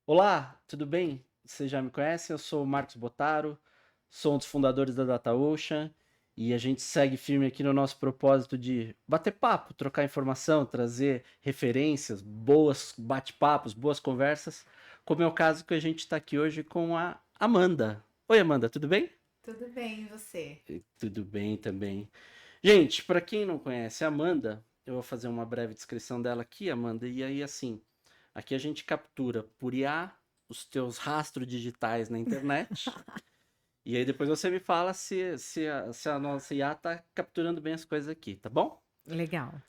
Olá, tudo bem? Você já me conhece? Eu sou o Marcos Botaro, sou um dos fundadores da DataOcean e a gente segue firme aqui no nosso propósito de bater papo, trocar informação, trazer referências, boas bate-papos, boas conversas, como é o caso que a gente está aqui hoje com a Amanda. Oi, Amanda, tudo bem? Tudo bem, e você? Tudo bem também. Gente, para quem não conhece a Amanda, eu vou fazer uma breve descrição dela aqui, Amanda, e aí assim, aqui a gente captura por IA os teus rastros digitais na internet, e aí depois você me fala se a nossa IA tá capturando bem as coisas aqui, tá bom? Legal.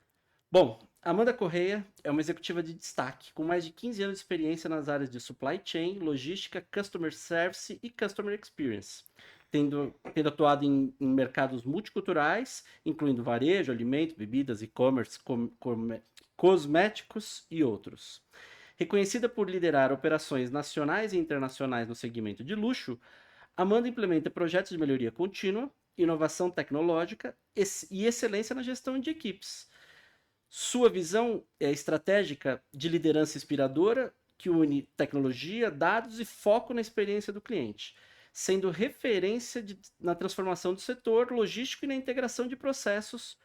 Bom, Amanda Correia é uma executiva de destaque, com mais de 15 anos de experiência nas áreas de supply chain, logística, customer service e customer experience, tendo atuado em mercados multiculturais, incluindo varejo, alimentos, bebidas, e-commerce, cosméticos e outros. Reconhecida por liderar operações nacionais e internacionais no segmento de luxo, Amanda implementa projetos de melhoria contínua, inovação tecnológica e excelência na gestão de equipes. Sua visão é estratégica de liderança inspiradora que une tecnologia, dados e foco na experiência do cliente, sendo referência na transformação do setor logístico e na integração de processos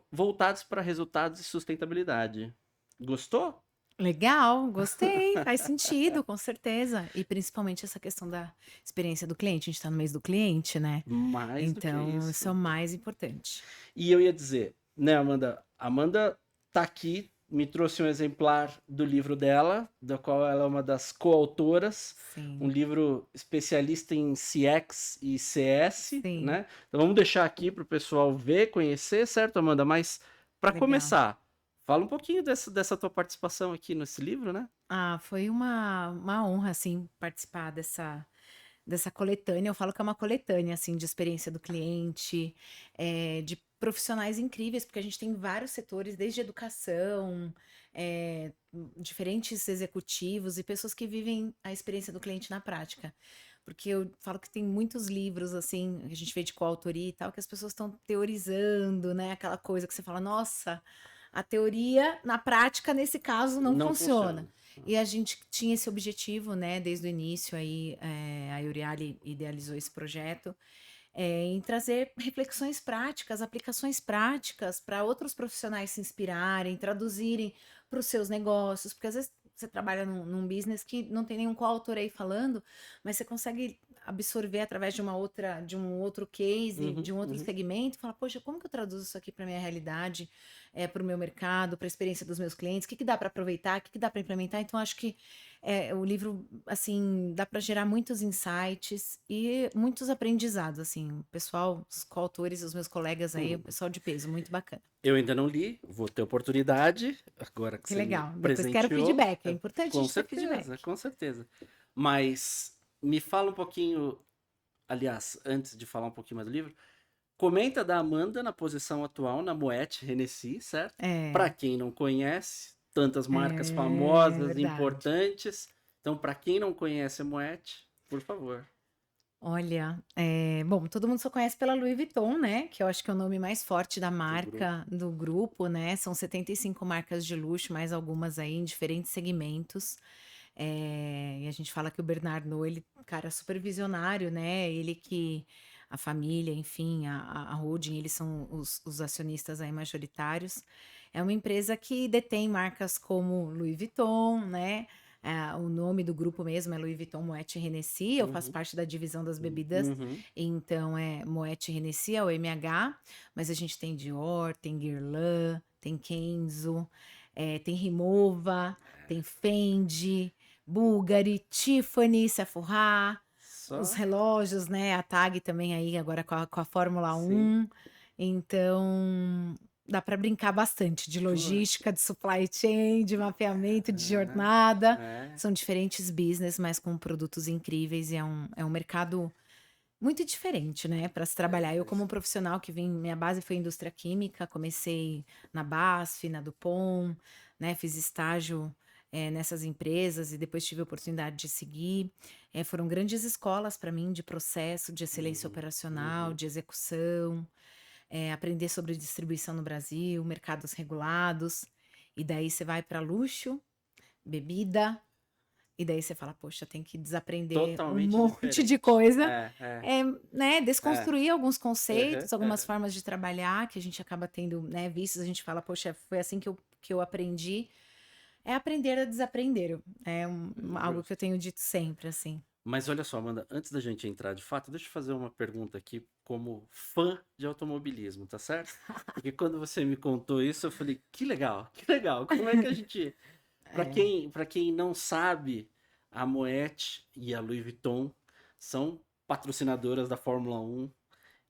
voltados para resultados e sustentabilidade. Gostou? Legal, gostei, faz sentido, com certeza. E principalmente essa questão da experiência do cliente, a gente está no mês do cliente, né? Mais do que Então, isso é o isso. mais importante. E eu ia dizer, né, Amanda? Amanda tá aqui, me trouxe um exemplar do livro dela, da qual ela é uma das coautoras, um Sim, livro especialista em CX e CS, sim, né? Então vamos deixar aqui para o pessoal ver, conhecer, certo, Amanda? Mas para legal. começar, fala um pouquinho dessa tua participação aqui nesse livro, né? Ah, foi uma honra, assim, participar dessa coletânea. Eu falo que é uma coletânea, assim, de experiência do cliente, de profissionais incríveis, porque a gente tem vários setores, desde educação, diferentes executivos e pessoas que vivem a experiência do cliente na prática. Porque eu falo que tem muitos livros, assim, que a gente vê de coautoria e tal, que as pessoas estão teorizando, né? Aquela coisa que você fala, nossa, a teoria na prática, nesse caso, não Não funciona. funciona. E a gente tinha esse objetivo, né, desde o início aí, a Euriali idealizou esse projeto, em trazer reflexões práticas, aplicações práticas para outros profissionais se inspirarem, traduzirem para os seus negócios, porque às vezes você trabalha num business que não tem nenhum coautor aí falando, mas você consegue absorver através de um outro case, Uhum, de um outro uhum. segmento, e falar, poxa, como que eu traduzo isso aqui para minha realidade, para o meu mercado, para a experiência dos meus clientes, o que que dá para aproveitar, o que que dá para implementar? Então, acho que o livro, assim, dá para gerar muitos insights e muitos aprendizados, assim. O pessoal, os coautores, os meus colegas aí, o pessoal de peso, muito bacana. Eu ainda não li, vou ter oportunidade, agora que Que você me legal. Depois quero presenteou. feedback. É importante a Com gente ter certeza, feedback. com certeza. Mas me fala um pouquinho, aliás, antes de falar um pouquinho mais do livro, comenta da Amanda na posição atual na Moët Hennessy, certo? Para É, quem não conhece, tantas marcas é famosas, verdade. importantes. Então, para quem não conhece a Moët, por favor. Olha, bom, todo mundo só conhece pela Louis Vuitton, né? Que eu acho que é o nome mais forte da Do grupo. marca, do grupo, né? São 75 marcas de luxo, mais algumas aí em diferentes segmentos. E a gente fala que o Bernard Arnault, ele, cara, super visionário, né? Ele que a família, enfim, a holding, eles são os acionistas aí majoritários. É uma empresa que detém marcas como Louis Vuitton, né? O nome do grupo mesmo é Louis Vuitton Moët Hennessy. Eu faço Uhum, parte da divisão das bebidas, uhum. então é Moët Hennessy, é o MH, mas a gente tem Dior, tem Guerlain, tem Kenzo, tem Rimowa, tem Fendi, Bulgari, Tiffany, Sephora, os Só, relógios, né? A Tag também aí agora com a Fórmula sim. 1. Então, dá para brincar bastante de Putz. logística, de supply chain, de mapeamento, de É, jornada. é. São diferentes business, mas com produtos incríveis e é um mercado muito diferente, né, para se trabalhar. Eu como profissional que vim minha base foi indústria química, comecei na BASF, na Dupont, né, fiz estágio, nessas empresas e depois tive a oportunidade de seguir. Foram grandes escolas para mim de processo, de excelência Uhum, operacional, uhum. de execução, aprender sobre distribuição no Brasil, mercados regulados, e daí você vai para luxo, bebida, E daí você fala: "Poxa, tem que desaprender um Totalmente monte de diferente. coisa", É, é, né, é. desconstruir alguns Aham, conceitos, algumas aham. formas de trabalhar que a gente acaba tendo, né, vistos, a gente fala: "Poxa, foi assim que eu aprendi". É aprender a desaprender, é algo que eu Justo. tenho dito sempre, assim. Mas olha só, Amanda, antes da gente entrar de fato, deixa eu fazer uma pergunta aqui como fã de automobilismo, tá certo? Porque quando você me contou isso, eu falei, que legal, que legal. Como é que a gente, É, para quem não sabe, a Moët e a Louis Vuitton são patrocinadoras da Fórmula 1.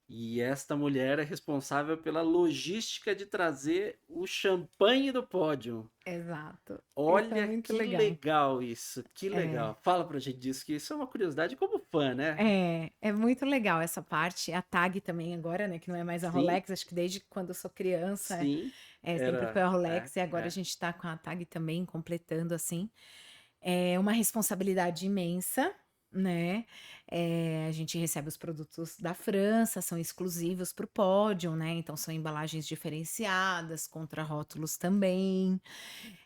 E esta mulher é responsável pela logística de trazer o champanhe do pódio. exato. Isso é Olha muito que legal. legal isso, que É. legal. Fala pra gente disso, que isso é uma curiosidade como fã, né? É muito legal essa parte. A TAG também agora, né, que não é mais a Sim, Rolex, acho que desde quando eu sou criança, sim, sempre foi era, a é, Rolex e agora a é. gente tá com a TAG também completando, assim. É uma responsabilidade imensa, né, a gente recebe os produtos da França, são exclusivos para o pódio, né, então são embalagens diferenciadas, contrarótulos também,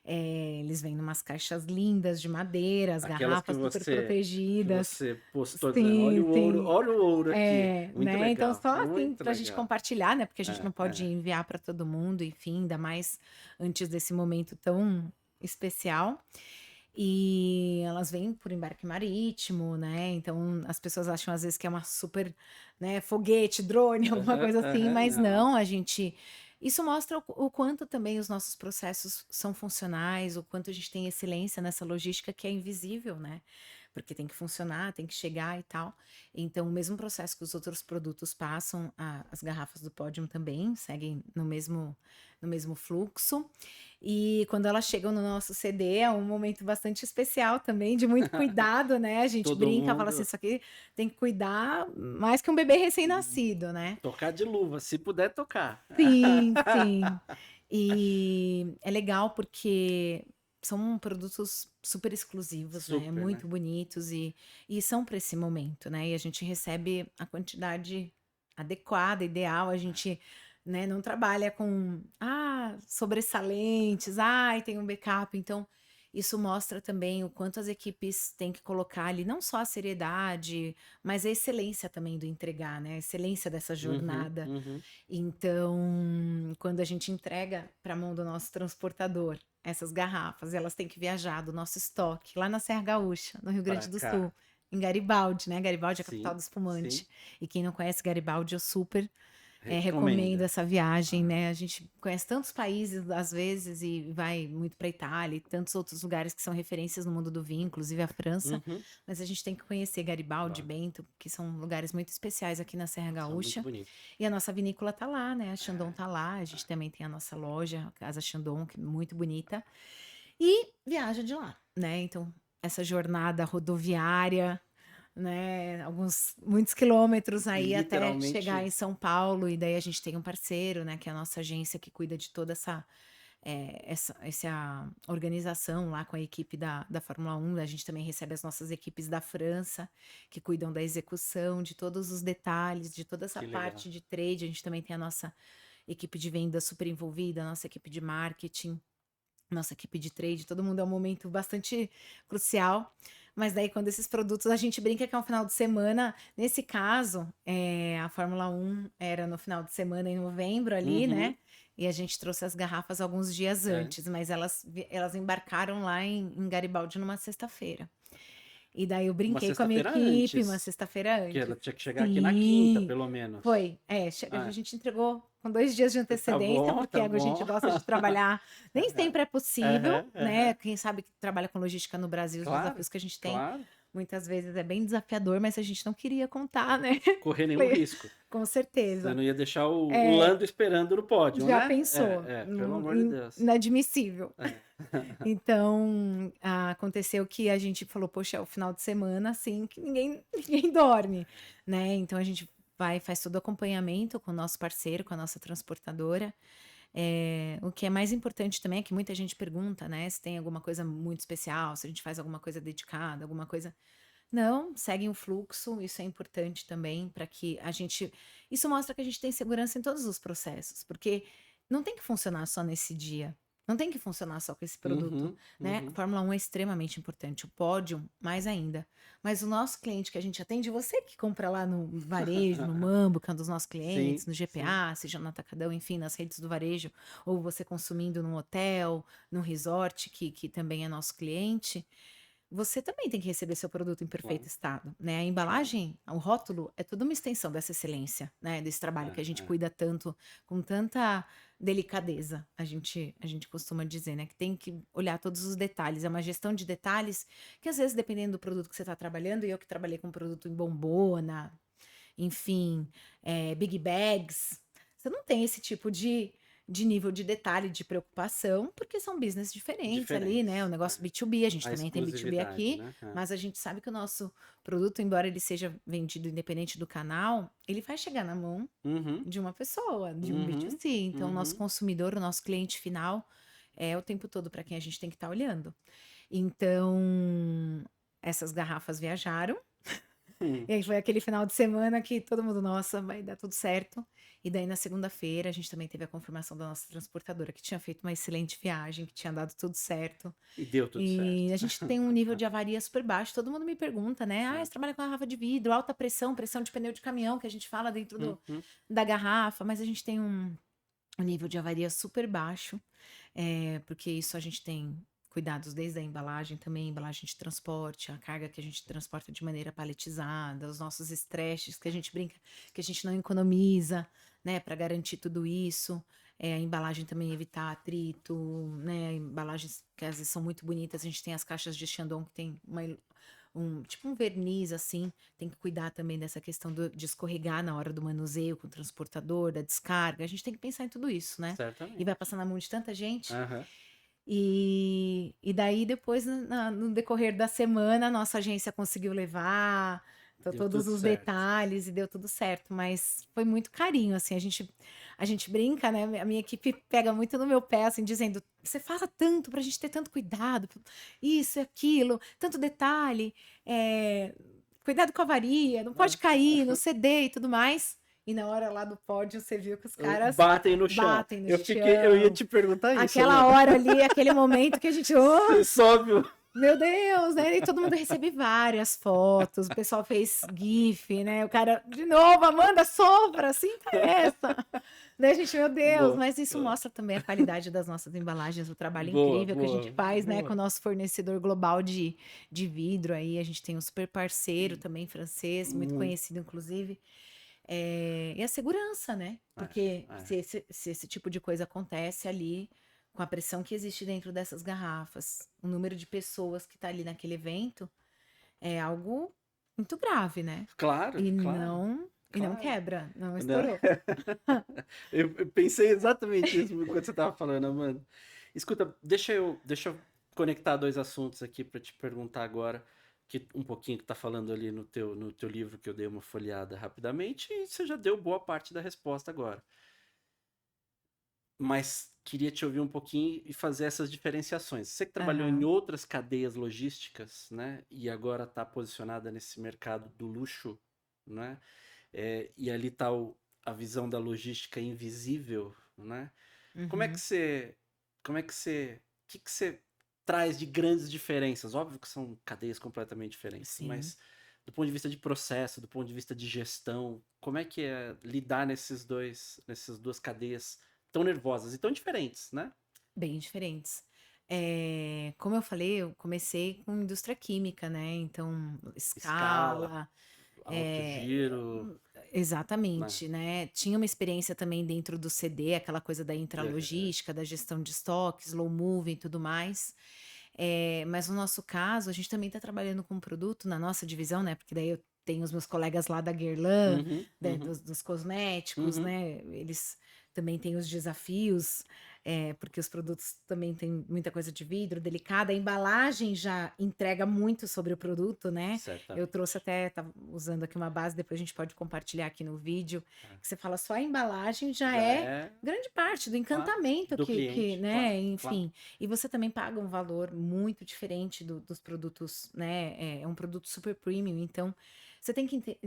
eles vêm numas caixas lindas de madeira, as Aquelas garrafas super que protegidas. você postou dizendo, Sim, sim. olha o ouro aqui. Muito Né, então legal, só assim muito pra gente legal. compartilhar, né, porque a gente É, não pode é. enviar para todo mundo, enfim, ainda mais antes desse momento tão especial. E elas vêm por embarque marítimo, né, então as pessoas acham às vezes que é uma super, né, foguete, drone, alguma Aham, coisa assim, aham, mas não. não, a gente isso mostra o quanto também os nossos processos são funcionais, o quanto a gente tem excelência nessa logística que é invisível, né, porque tem que funcionar, tem que chegar e tal. Então o mesmo processo que os outros produtos passam, as garrafas do Pódium também seguem no mesmo fluxo. E quando elas chegam no nosso CD, é um momento bastante especial também, de muito cuidado, né, a gente Todo brinca, fala assim: mundo "Isso aqui tem que cuidar mais que um bebê recém-nascido", né. tocar de luva, se puder tocar. Sim, sim. E é legal porque são produtos super exclusivos, né, Super, né? muito bonitos e são para esse momento, né, e a gente recebe a quantidade adequada, ideal, a gente, né, não trabalha com, sobressalentes, "Ai, tem um backup", então isso mostra também o quanto as equipes têm que colocar ali não só a seriedade, mas a excelência também do entregar, né, a excelência dessa Uhum, jornada. uhum. Então, quando a gente entrega para a mão do nosso transportador essas garrafas, elas têm que viajar do nosso estoque lá na Serra Gaúcha, no Rio Pra Grande do cá. Sul, em Garibaldi, né, Garibaldi é a capital Sim, do sim. espumante. E quem não conhece Garibaldi, eu super, recomendo Recomenda. essa viagem, Ah, né. A gente conhece tantos países, às vezes, e vai muito para Itália e tantos outros lugares que são referências no mundo do vinho, inclusive a França, uhum. mas a gente tem que conhecer Garibaldi, Claro, Bento, que são lugares muito especiais aqui na Serra são muito Gaúcha. bonitos. E a nossa vinícola tá lá, né, a Chandon É, tá lá, a é. gente também tem a nossa loja, a Casa Chandon, que é muito bonita, e viaja de lá, né, então essa jornada rodoviária, né, muitos quilômetros aí até chegar Literalmente, em São Paulo, e daí a gente tem um parceiro, né, que é a nossa agência que cuida de toda essa organização lá com a equipe da Fórmula 1, a gente também recebe as nossas equipes da França, que cuidam da execução, de todos os detalhes, de toda essa que legal. parte de trade, a gente também tem a nossa equipe de venda super envolvida, a nossa equipe de marketing, nossa equipe de trade, todo mundo é um momento bastante crucial, mas daí quando esses produtos a gente brinca que é um final de semana, nesse caso, a Fórmula 1 era no final de semana em novembro ali, Uhum. né, e a gente trouxe as garrafas alguns dias antes, Antes. mas elas embarcaram lá em Garibaldi numa sexta-feira. E daí eu Uma brinquei com a minha sexta-feira equipe, uma antes, sexta-feira que antes. ela tinha que chegar aqui na quinta, Sim, pelo menos. foi. A É, gente entregou com 2 dias de tá antecedência, bom, porque tá a gente bom. gosta de trabalhar nem sempre é possível, Aham, né, aham. quem sabe que trabalha com logística no Brasil, os Claro, desafios que a gente tem, claro. muitas vezes é bem desafiador, mas a gente não queria contar, né. Correr nenhum Falei: risco. "Com Você certeza". não ia deixar o É, Lando esperando no pódio, já né? pensou? Pelo amor de Deus. Inadmissível. É. Então, aconteceu que a gente falou: "Poxa, é o final de semana, assim, que ninguém ninguém dorme", né, então a gente vai faz todo o acompanhamento com o nosso parceiro, com a nossa transportadora. O que é mais importante também é que muita gente pergunta, né, se tem alguma coisa muito especial, se a gente faz alguma coisa dedicada, alguma coisa não, seguem o fluxo, isso é importante também para que a gente isso mostra que a gente tem segurança em todos os processos, porque não tem que funcionar só nesse dia. Não tem que funcionar só com esse produto, Uhum, né? A uhum. Fórmula 1 é extremamente importante, o pódio mais ainda. Mas o nosso cliente que a gente atende, você que compra lá no varejo, no Mambo, que é um dos nossos clientes, Sim, no sim. GPA, seja no Atacadão, enfim, nas redes do varejo, ou você consumindo num hotel, num resort, que também é nosso cliente, você também tem que receber seu produto em perfeito Claro, estado, né? A claro. embalagem, o rótulo é tudo uma extensão dessa excelência, né? Desse trabalho É, que a gente é. cuida tanto, com tanta delicadeza, a gente costuma dizer, né? Que tem que olhar todos os detalhes. É uma gestão de detalhes que, às vezes, dependendo do produto que você está trabalhando, e eu que trabalhei com produto em bombona, enfim, big bags. Você não tem esse tipo de nível de detalhe, de preocupação, porque são business diferentes ali, né? O Diferentes. negócio É. B2B, a gente A também tem B2B exclusividade, aqui, né? É. mas a gente sabe que o nosso produto, embora ele seja vendido independente do canal, ele vai chegar na mão Uhum, de uma pessoa, de um uhum, B2C. Então, o nosso uhum. consumidor, o nosso cliente final, é o tempo todo para quem a gente tem que estar olhando. Então, essas garrafas viajaram. Hum. E aí foi aquele final de semana que todo mundo, nossa, vai dar tudo certo. E daí na segunda-feira a gente também teve a confirmação da nossa transportadora, que tinha feito uma excelente viagem, que tinha dado tudo certo. E deu tudo E certo. a gente tem um nível de avaria super baixo. Todo mundo me pergunta, né? Ah, É. você trabalha com garrafa de vidro, alta pressão, pressão de pneu de caminhão, que a gente fala dentro Uhum. da garrafa, mas a gente tem um nível de avaria super baixo, porque isso a gente tem cuidados desde a embalagem também, embalagem de transporte, a carga que a gente transporta de maneira paletizada, os nossos stretches que a gente brinca que a gente não economiza, né, para garantir tudo isso. A embalagem também evitar atrito, né, embalagens que às vezes são muito bonitas. A gente tem as caixas de Shandong que tem tipo um verniz assim, tem que cuidar também dessa questão de escorregar na hora do manuseio com o transportador, da descarga. A gente tem que pensar em tudo isso, né? E vai Certamente. passar na mão de tanta gente. Aham. E daí, depois, no decorrer da semana, a nossa agência conseguiu levar Deu todos tudo os certo. detalhes e deu tudo certo. Mas foi muito carinho, assim. A gente brinca, né? A minha equipe pega muito no meu pé, assim, dizendo: você fala tanto pra gente ter tanto cuidado, isso e aquilo, tanto detalhe, é, cuidado com a avaria, não pode Ah, cair no CD e tudo mais. E na hora lá do pódio, você viu que os caras batem no chão. batem no Eu ia chão. te perguntar isso, Aquela Amanda. hora ali, aquele momento que a gente, Você oh, sobe o. meu Deus, né? E todo mundo recebe várias fotos, o pessoal fez GIF, né? O cara, de novo, Amanda, sopra, cinta essa. Daí a gente, meu Deus, Boa, mas isso mostra também a qualidade das nossas embalagens, o trabalho boa, incrível que a gente boa, faz, né, com o boa. nosso fornecedor global de vidro aí. A gente tem um super parceiro também francês, muito Muito. conhecido, inclusive. E a segurança, né? É, Porque é. se esse tipo de coisa acontece ali, com a pressão que existe dentro dessas garrafas, o número de pessoas que está ali naquele evento é algo muito grave, né? Claro, E claro, não claro. quebra, não Né? estourou. Eu pensei exatamente isso enquanto você estava falando, Amanda. Escuta, deixa eu conectar dois assuntos aqui para te perguntar agora, que um pouquinho que tá falando ali no teu livro que eu dei uma folheada rapidamente, e você já deu boa parte da resposta agora. Mas queria te ouvir um pouquinho e fazer essas diferenciações. Você que trabalhou em Aham. outras cadeias logísticas, né, e agora está posicionada nesse mercado do luxo, né, e ali está a visão da logística invisível, né? Como é que Uhum. você, o que que você traz de grandes diferenças? Óbvio que são cadeias completamente diferentes, Sim. mas do ponto de vista de processo, do ponto de vista de gestão, como é que é lidar nessas duas cadeias tão nervosas e tão diferentes, né? Bem diferentes. Como eu falei, eu comecei com indústria química, né? Então, Escala, escala, alto giro, né? exatamente, né? Tinha uma experiência também dentro do CD, aquela coisa da Aham. intralogística, da gestão de estoques, slow moving e tudo mais. Mas no nosso caso, a gente também está trabalhando com um produto na nossa divisão, né? Porque daí eu tenho os meus colegas lá da Guerlain, Uhum, né, uhum, dos cosméticos, uhum. né? Eles também têm os desafios, porque os produtos também têm muita coisa de vidro, delicada. A embalagem já entrega muito sobre o produto, né? Eu Certamente. trouxe até, tá usando aqui uma base, depois a gente pode compartilhar aqui no vídeo, É. que você fala só a embalagem já Já é é, grande parte do claro, encantamento do que, cliente, claro, né? claro. Enfim, e você também paga um valor muito diferente dos produtos, né? É um produto super premium, então você tem que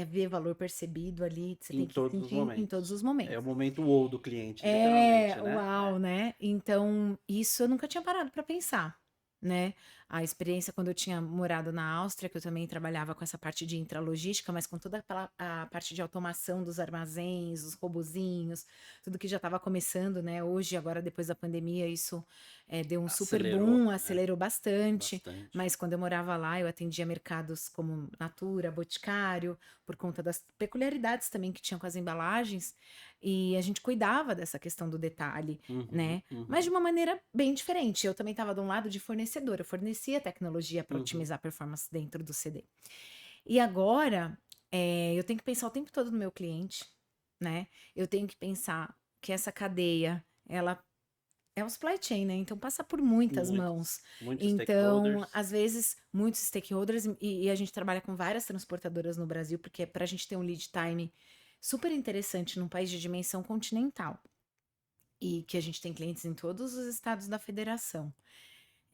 ver valor percebido ali, você Em tem que todos os sentir em todos momentos. os É o momentos. momento wow do cliente, É, literalmente, né? uau, né. Então, isso eu nunca tinha parado para pensar, né. A experiência quando eu tinha morado na Áustria, que eu também trabalhava com essa parte de intralogística, mas com toda aquela a parte de automação dos armazéns, os robozinhos, tudo que já estava começando, né. Hoje, agora depois da pandemia, isso, deu um super Acelerou, boom, né? acelerou bastante, Bastante. mas quando eu morava lá, eu atendia mercados como Natura, Boticário, por conta das peculiaridades também que tinham com as embalagens, e a gente cuidava dessa questão do detalhe, Uhum, né, mas de uhum, uma maneira bem diferente. Eu também estava de um lado de fornecedora, eu fornecia tecnologia para uhum. otimizar a performance dentro do CD. E agora, eu tenho que pensar o tempo todo no meu cliente, né, eu tenho que pensar que essa cadeia, ela é um supply chain, né, então passa por muitas Muitos, mãos. muitos Então, stakeholders. às vezes, muitos stakeholders e a gente trabalha com várias transportadoras no Brasil, porque para a gente ter um lead time super interessante num país de dimensão continental, e que a gente tem clientes em todos os estados da federação.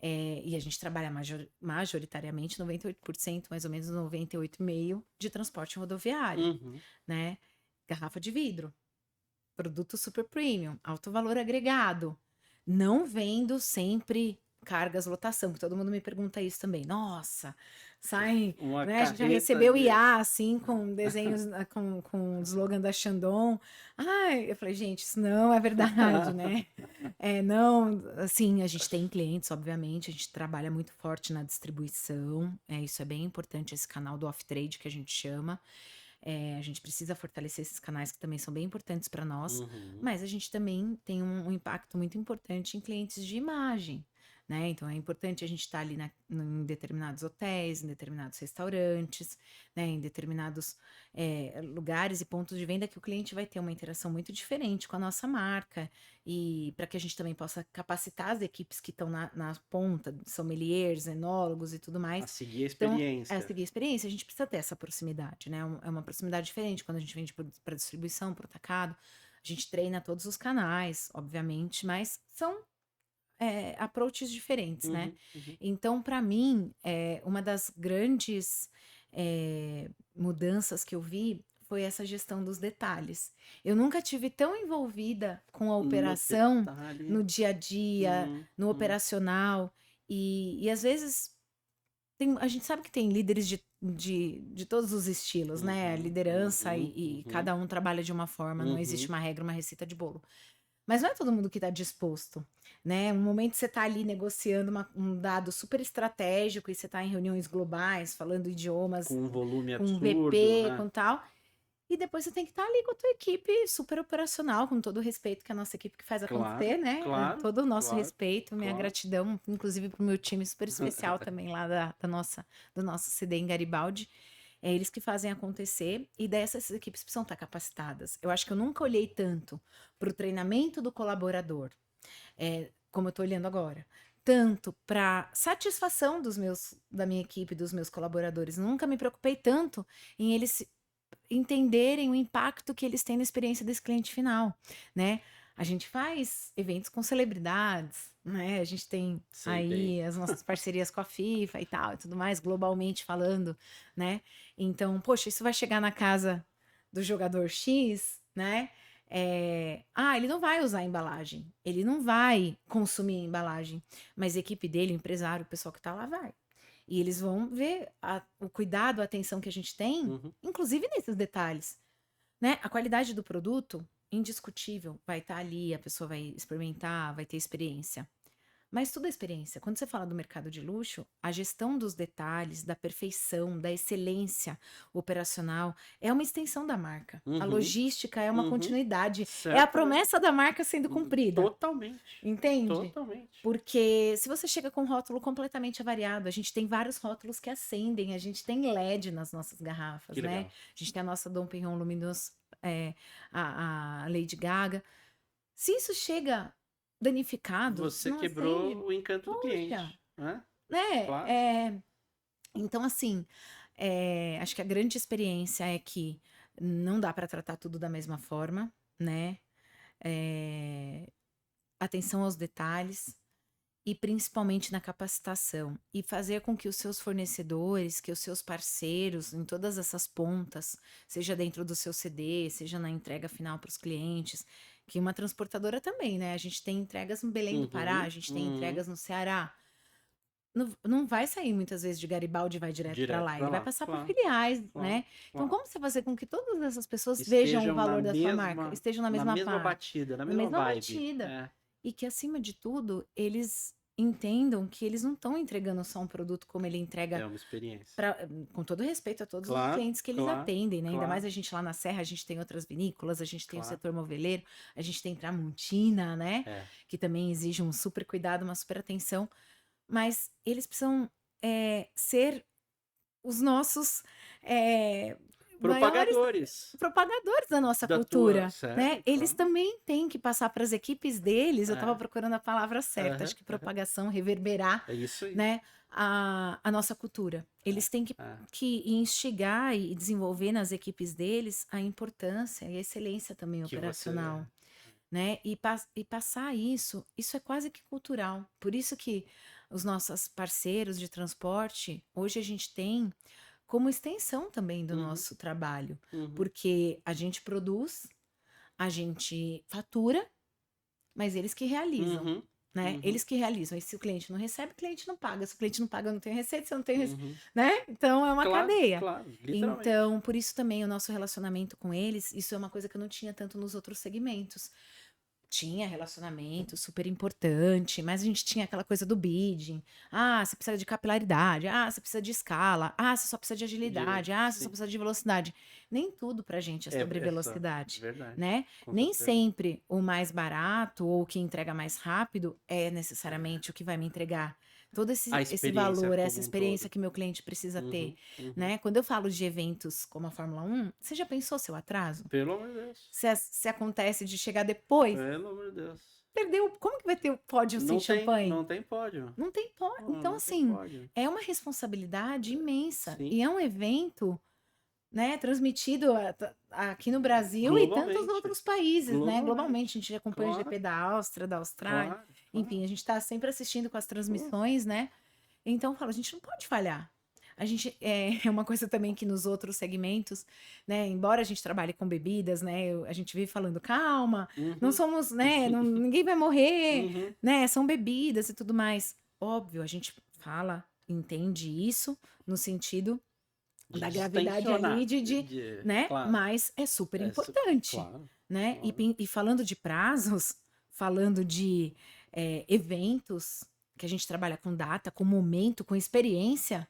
E a gente trabalha majoritariamente 98%, mais ou menos 98,5% de transporte rodoviário, Uhum. né. Garrafa de vidro, produto super premium, alto valor agregado. Não vendo sempre cargas lotação, que todo mundo me pergunta isso também. Nossa, sai, Uma né, a gente já carreta recebeu de. IA, assim, com desenhos, com o slogan da Shandong. Ai, eu falei: "Gente, isso não é verdade, né". Não, assim, a gente tem clientes, obviamente, a gente trabalha muito forte na distribuição, isso é bem importante, esse canal do off-trade que a gente chama. A gente precisa fortalecer esses canais que também são bem importantes para nós, Uhum. mas a gente também tem um impacto muito importante em clientes de imagem, né? Então é importante a gente estar ali em determinados hotéis, em determinados restaurantes, né? Em determinados lugares e pontos de venda que o cliente vai ter uma interação muito diferente com a nossa marca e para que a gente também possa capacitar as equipes que estão na ponta, sommeliers, enólogos e tudo A mais. seguir a Então, experiência. seguir a experiência, a gente precisa ter essa proximidade, né, é uma proximidade diferente quando a gente vende para distribuição, para o atacado, a gente treina todos os canais, obviamente, mas são, approaches diferentes, né. Uhum, uhum. Então, para mim, uma das grandes, mudanças que eu vi foi essa gestão dos detalhes. Eu nunca tive tão envolvida com a No operação, detalhe. no dia a dia, no Uhum. operacional, e às vezes a gente sabe que tem líderes de todos os estilos, né, Uhum, liderança uhum, e uhum, cada um trabalha de uma forma, não existe uhum. uma regra, uma receita de bolo. Mas não é todo mundo que está disposto, né, um momento você está ali negociando um dado super estratégico e você está em reuniões globais, falando idiomas, Com um volume com absurdo, VP, né? com tal, e depois você tem que estar ali com a tua equipe super operacional, com todo o respeito que a nossa equipe que faz Claro, acontecer, né, claro, todo o nosso claro, respeito, minha claro. gratidão, inclusive para o meu time super especial também lá do nosso CD em Garibaldi. É eles que fazem acontecer e dessas equipes precisam estar capacitadas. Eu acho que eu nunca olhei tanto para o treinamento do colaborador, como eu estou olhando agora, tanto para satisfação da minha equipe, dos meus colaboradores. Nunca me preocupei tanto em eles entenderem o impacto que eles têm na experiência desse cliente final, né. A gente faz eventos com celebridades, né, a gente tem Sei bem. aí as nossas parcerias com a FIFA e tal e tudo mais, globalmente falando, né. Então, poxa, isso vai chegar na casa do jogador X, né, ele não vai usar a embalagem, ele não vai consumir a embalagem, mas a equipe dele, o empresário, o pessoal que tá lá vai. E eles vão ver o cuidado, a atenção que a gente tem, Uhum. inclusive nesses detalhes, né? A qualidade do produto, indiscutível, vai estar ali, a pessoa vai experimentar, vai ter experiência. Mas tudo é experiência. Quando você fala do mercado de luxo, a gestão dos detalhes, da perfeição, da excelência operacional é uma extensão da marca. A Uhum, logística é uma uhum. continuidade, é a Certamente. promessa da marca sendo cumprida. Totalmente. Entende? Totalmente. Porque se você chega com um rótulo completamente avariado, a gente tem vários rótulos que acendem, a gente tem LED nas nossas garrafas, Que né? legal. A gente tem a nossa Dom Pignon Luminous, a Lady Gaga. Se isso chega danificado, se Você não acende, quebrou o encanto do poxa, cliente, né? né? Claro. Então, assim, acho que a grande experiência é que não dá para tratar tudo da mesma forma, né? É, atenção aos detalhes. e principalmente na capacitação. E fazer com que os seus fornecedores, que os seus parceiros em todas essas pontas, seja dentro do seu CD, seja na entrega final para os clientes, que uma transportadora também, né? A gente tem entregas no Belém do Pará, a Uhum, gente tem uhum. entregas no Ceará. Não vai sair muitas vezes de Garibaldi e vai direto para Direto lá, pra ele vai lá. passar por Claro, filiais, claro, né. Então claro. como você fazer com que todas essas pessoas vejam o Estejam valor da sua marca, estejam na na mesma mesma par batida, na na mesma mesma vibe. batida, É, e que acima de tudo eles entendam que eles não estão entregando só um produto como ele entrega é uma experiência. pra com todo respeito a todos os Claro, clientes que eles claro, atendem, né, ainda mais claro, a gente lá na serra, a gente tem outras vinícolas, a gente tem o claro. setor moveleiro, a gente tem Tramontina, né, É. que também exige um super cuidado, uma super atenção, mas eles precisam, ser os nossos, eh, maiores Propagadores propagadores da nossa da tua cultura, né. sério, Eles claro. também têm que passar para as equipes deles, eu estava É. procurando a palavra certa, Aham, acho que aham. propagação, reverberar, É isso aí. né, a nossa cultura. É, Eles têm que é. instigar e desenvolver nas equipes deles a importância e a excelência também Que você operacional, né, e passar isso é quase que cultural. Por isso que os nossos parceiros de transporte, hoje a gente tem como extensão também do uhum, nosso trabalho, uhum, porque a gente produz, a gente fatura, mas eles que realizam, uhum, né? uhum, Eles que realizam. E se o cliente não recebe, o cliente não paga. Se o cliente não paga, eu não tenho receita, se eu não tenho receita, uhum. né? Então é uma Claro, cadeia. claro, literalmente. Então, por isso também o nosso relacionamento com eles, isso é uma coisa que eu não tinha tanto nos outros segmentos. Tinha relacionamento super importante, mas a gente tinha aquela coisa do bidding. Ah, você precisa de capilaridade. Ah, você precisa de escala. Ah, você só precisa de agilidade. Ah, você só Sim. precisa de velocidade. Nem tudo pra gente é É, sobre é só. velocidade, Verdade. né? Com Nem certeza. sempre o mais barato ou o que entrega mais rápido é É. necessariamente o que vai me entregar todo A esse experiência valor, essa como um experiência todo. que meu cliente precisa ter, Uhum, uhum. né? Quando eu falo de eventos como a Fórmula 1, você já pensou seu atraso? Pelo amor de Deus. Se acontece de chegar depois, Pelo amor de Deus. perdeu, como que vai ter o pódio sem Não tem, champanhe? não tem pódio. Não tem pódio. Não, Então, não tem assim, pódio. é uma responsabilidade imensa. Sim, E é um evento, né, transmitido aqui no Brasil e tantos globalmente. outros países, né? Globalmente, a Globalmente. gente acompanha o Claro, GP da Áustria, da Austrália. claro, Enfim, claro. a gente está sempre assistindo com as Uh, transmissões, né? Então, eu falo, a gente não pode falhar. A gente é uma coisa também que nos outros segmentos, né? Embora a gente trabalhe com bebidas, né? A gente vive falando, calma, não Uhum. somos, né? Ninguém vai morrer, Uhum. né? São bebidas e tudo mais. Óbvio, a gente fala, entende isso no sentido De da gravidade ali, distensionar. né? Claro. Mas é super É, importante, claro, né? claro. E falando de prazos, falando de eventos que a gente trabalha com data, com momento, com experiência.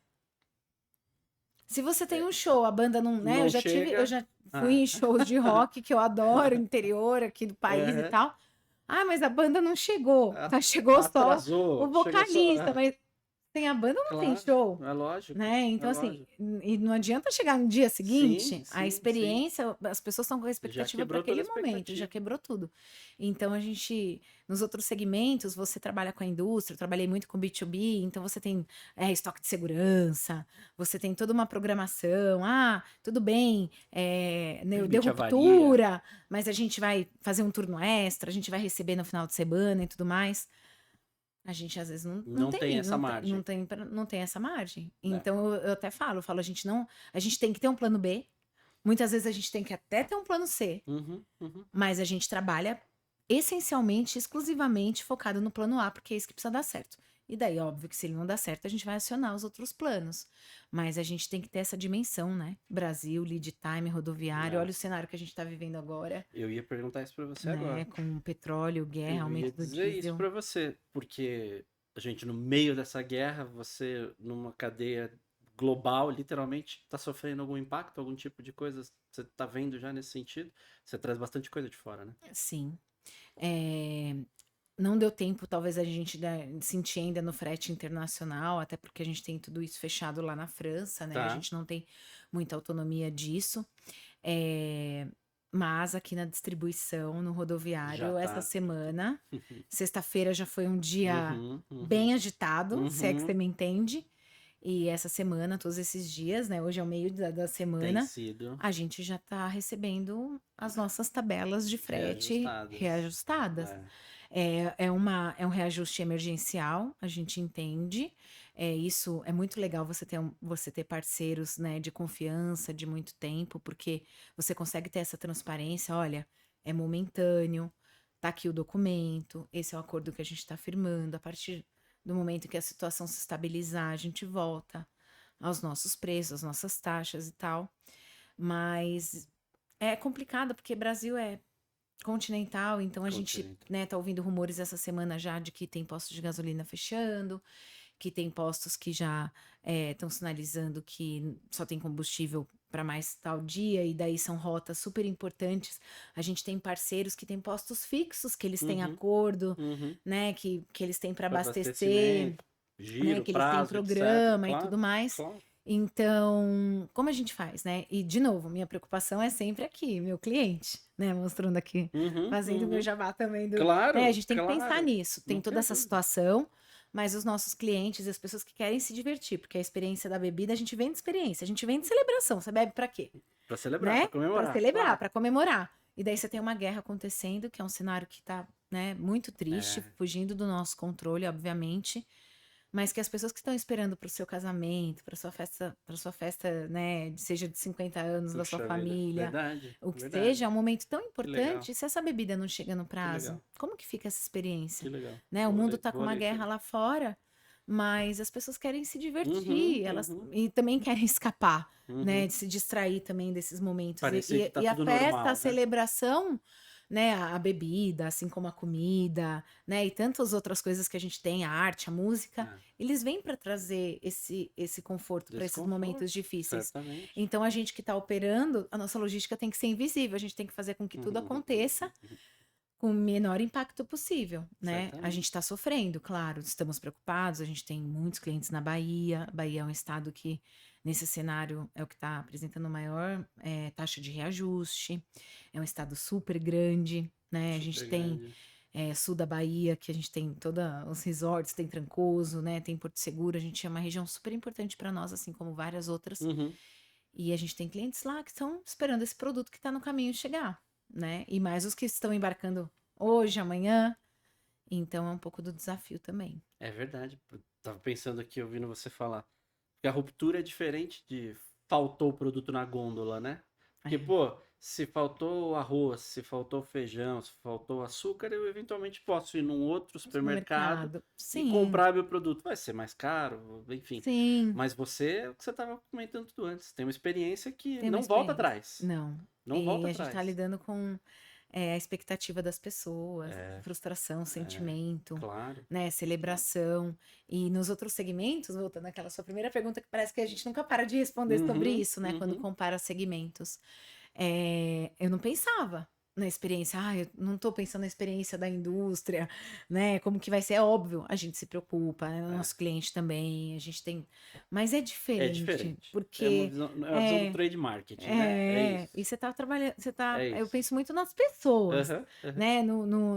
Se você tem É, um show, a banda não, né? não Eu chega. já fui Ah. em shows de rock que eu adoro, interior aqui do país e Aham. tal. Ah, mas a banda não chegou. Tá, chegou só o Atrasou. Chegou só. vocalista, mas sem a banda não tem Claro, show, é lógico, né. é Então assim, lógico. e não adianta chegar no dia Sim, seguinte, a sim, sim. experiência, as pessoas estão com a Já expectativa para quebrou toda aquele a momento, já expectativa. quebrou tudo. Então a gente nos outros segmentos, você trabalha com a indústria, eu trabalhei muito com B2B, então você tem, estoque de segurança, você tem toda uma programação. "Ah, tudo bem, deu Permite avaria. ruptura, mas a gente vai fazer um turno extra, a gente vai receber no final de semana e tudo mais". A gente às vezes não Não tem tem essa não tem margem, não tem essa margem. né. Então eu até falo: A gente tem que ter um plano B", muitas vezes a gente tem que até ter um plano C, Uhum, uhum. mas a gente trabalha essencialmente, exclusivamente focado no plano A, porque é isso que precisa dar certo. E daí, óbvio que se ele não dá certo, a gente vai acionar os outros planos. Mas a gente tem que ter essa dimensão, né? Brasil, lead time, rodoviário, É, olha o cenário que a gente está vivendo agora, eu ia perguntar isso pra você né? agora. Com petróleo, guerra, Eu ia aumento do dizer isso diesel. pra você, porque a gente no meio dessa guerra, você numa cadeia global, literalmente, tá sofrendo algum impacto, algum tipo de coisa, você tá vendo já nesse sentido? Você traz bastante coisa de fora, né? Sim. Eh, não deu tempo, talvez, a gente sentir ainda no frete internacional, até porque a gente tem tudo isso fechado lá na França, né? A Tá, gente não tem muita autonomia disso. Eh, mas aqui na distribuição, no já rodoviário, essa tá. semana, sexta-feira já foi um dia Uhum, bem uhum, agitado, se é que você uhum. me entende. E essa semana, todos esses dias, né? Hoje é o meio da Tem semana, sido a gente já tá recebendo as nossas tabelas de frete reajustadas. reajustadas. É. É um reajuste emergencial, a gente entende. Isso é muito legal você ter parceiros, né, de confiança de muito tempo, porque você consegue ter essa transparência. Olha, é momentâneo, tá aqui o documento, esse é o acordo que a gente está firmando. A partir do momento que a situação se estabilizar, a gente volta aos nossos preços, às nossas taxas e tal. Mas é complicado, porque Brasil é continental, então a gente, Continental. né, tá ouvindo rumores essa semana já de que tem postos de gasolina fechando, que tem postos que já estão sinalizando que só tem combustível para mais tal dia, e daí são rotas super importantes. A gente tem parceiros que têm postos fixos, que eles têm Uhum, acordo, uhum. né, que eles têm para Para abastecer, abastecimento, né, giro, que eles têm prazo, etc. programa e Claro, tudo mais. claro. Então, como a gente faz, né? E, de novo, minha preocupação é sempre aqui, meu cliente, né? Mostrando aqui, Uhum, fazendo meu uhum. jabá também né? A Claro, gente tem que pensar claro. nisso. Tem Não toda tenho essa dúvida. situação, mas os nossos clientes e as pessoas que querem se divertir, porque a experiência da bebida, a gente vende experiência, a gente vende celebração. Você bebe pra quê? Para celebrar, para Né? Pra comemorar, celebrar, claro. pra comemorar. E daí você tem uma guerra acontecendo, que é um cenário que tá, né, muito triste, É, fugindo do nosso controle, obviamente, mas que as pessoas que estão esperando para o seu casamento, para sua festa, né, seja de 50 anos da sua puxa vida. família, Verdade, o que seja, verdade. é um momento tão Que legal, importante. Se essa bebida não chega no que prazo, legal, como que fica essa que experiência? legal. Né? O mundo tá com Vou uma ler isso guerra aí. lá fora, mas as pessoas querem se Uhum, divertir, elas uhum, e também querem escapar, né, uhum. de se distrair também desses momentos. Parecer que tá E a tudo festa, a normal, né? celebração, né, a bebida, assim como a comida, né, e tantas outras coisas que a gente tem, a arte, a música, É, eles vêm para trazer esse conforto para esses momentos desconforto, difíceis. certamente. Então, a gente que está operando, a nossa logística tem que ser invisível, a gente tem que fazer com que tudo aconteça com o menor impacto possível, né? A gente Certamente. está sofrendo, claro, estamos preocupados, a gente tem muitos clientes na Bahia. A Bahia é um estado que, nesse cenário, é o que está apresentando maior taxa de reajuste, é um estado super grande, né? A gente Super tem grande. sul da Bahia, que a gente tem todos os resorts, tem Trancoso, né? Tem Porto Seguro, a gente é uma região super importante para nós, assim como várias outras. Uhum. E a gente tem clientes lá que estão esperando esse produto que está no caminho chegar, né? E mais os que estão embarcando hoje, amanhã. Então é um pouco do desafio também. É verdade. Eu tava pensando aqui, ouvindo você falar. Porque a ruptura é diferente de faltou o produto na gôndola, né? Porque, É, pô, se faltou arroz, se faltou feijão, se faltou açúcar, eu eventualmente posso ir num outro no supermercado supermercado. e Sim, comprar meu produto. Vai ser mais caro, enfim. sim. Mas você, é o que você estava comentando tudo antes, tem uma experiência que Tem uma não volta experiência. atrás. Não. Não E volta a gente está atrás. lidando com a expectativa das pessoas, É, frustração, é, sentimento, claro, né? claro. Celebração. E nos outros segmentos, voltando àquela sua primeira pergunta, que parece que a gente nunca para de responder sobre Uhum, isso, né? Quando uhum. compara segmentos. Eu não pensava na experiência, eu não estou pensando na experiência da indústria, né? Como que vai ser? É óbvio, a gente se preocupa, né? O É, nosso cliente também, a gente tem. Mas é é diferente, diferente. porque. É uma visão do É, trade marketing, né? É e isso. você tá trabalhando, É eu isso. penso muito nas pessoas, Aham, aham, né?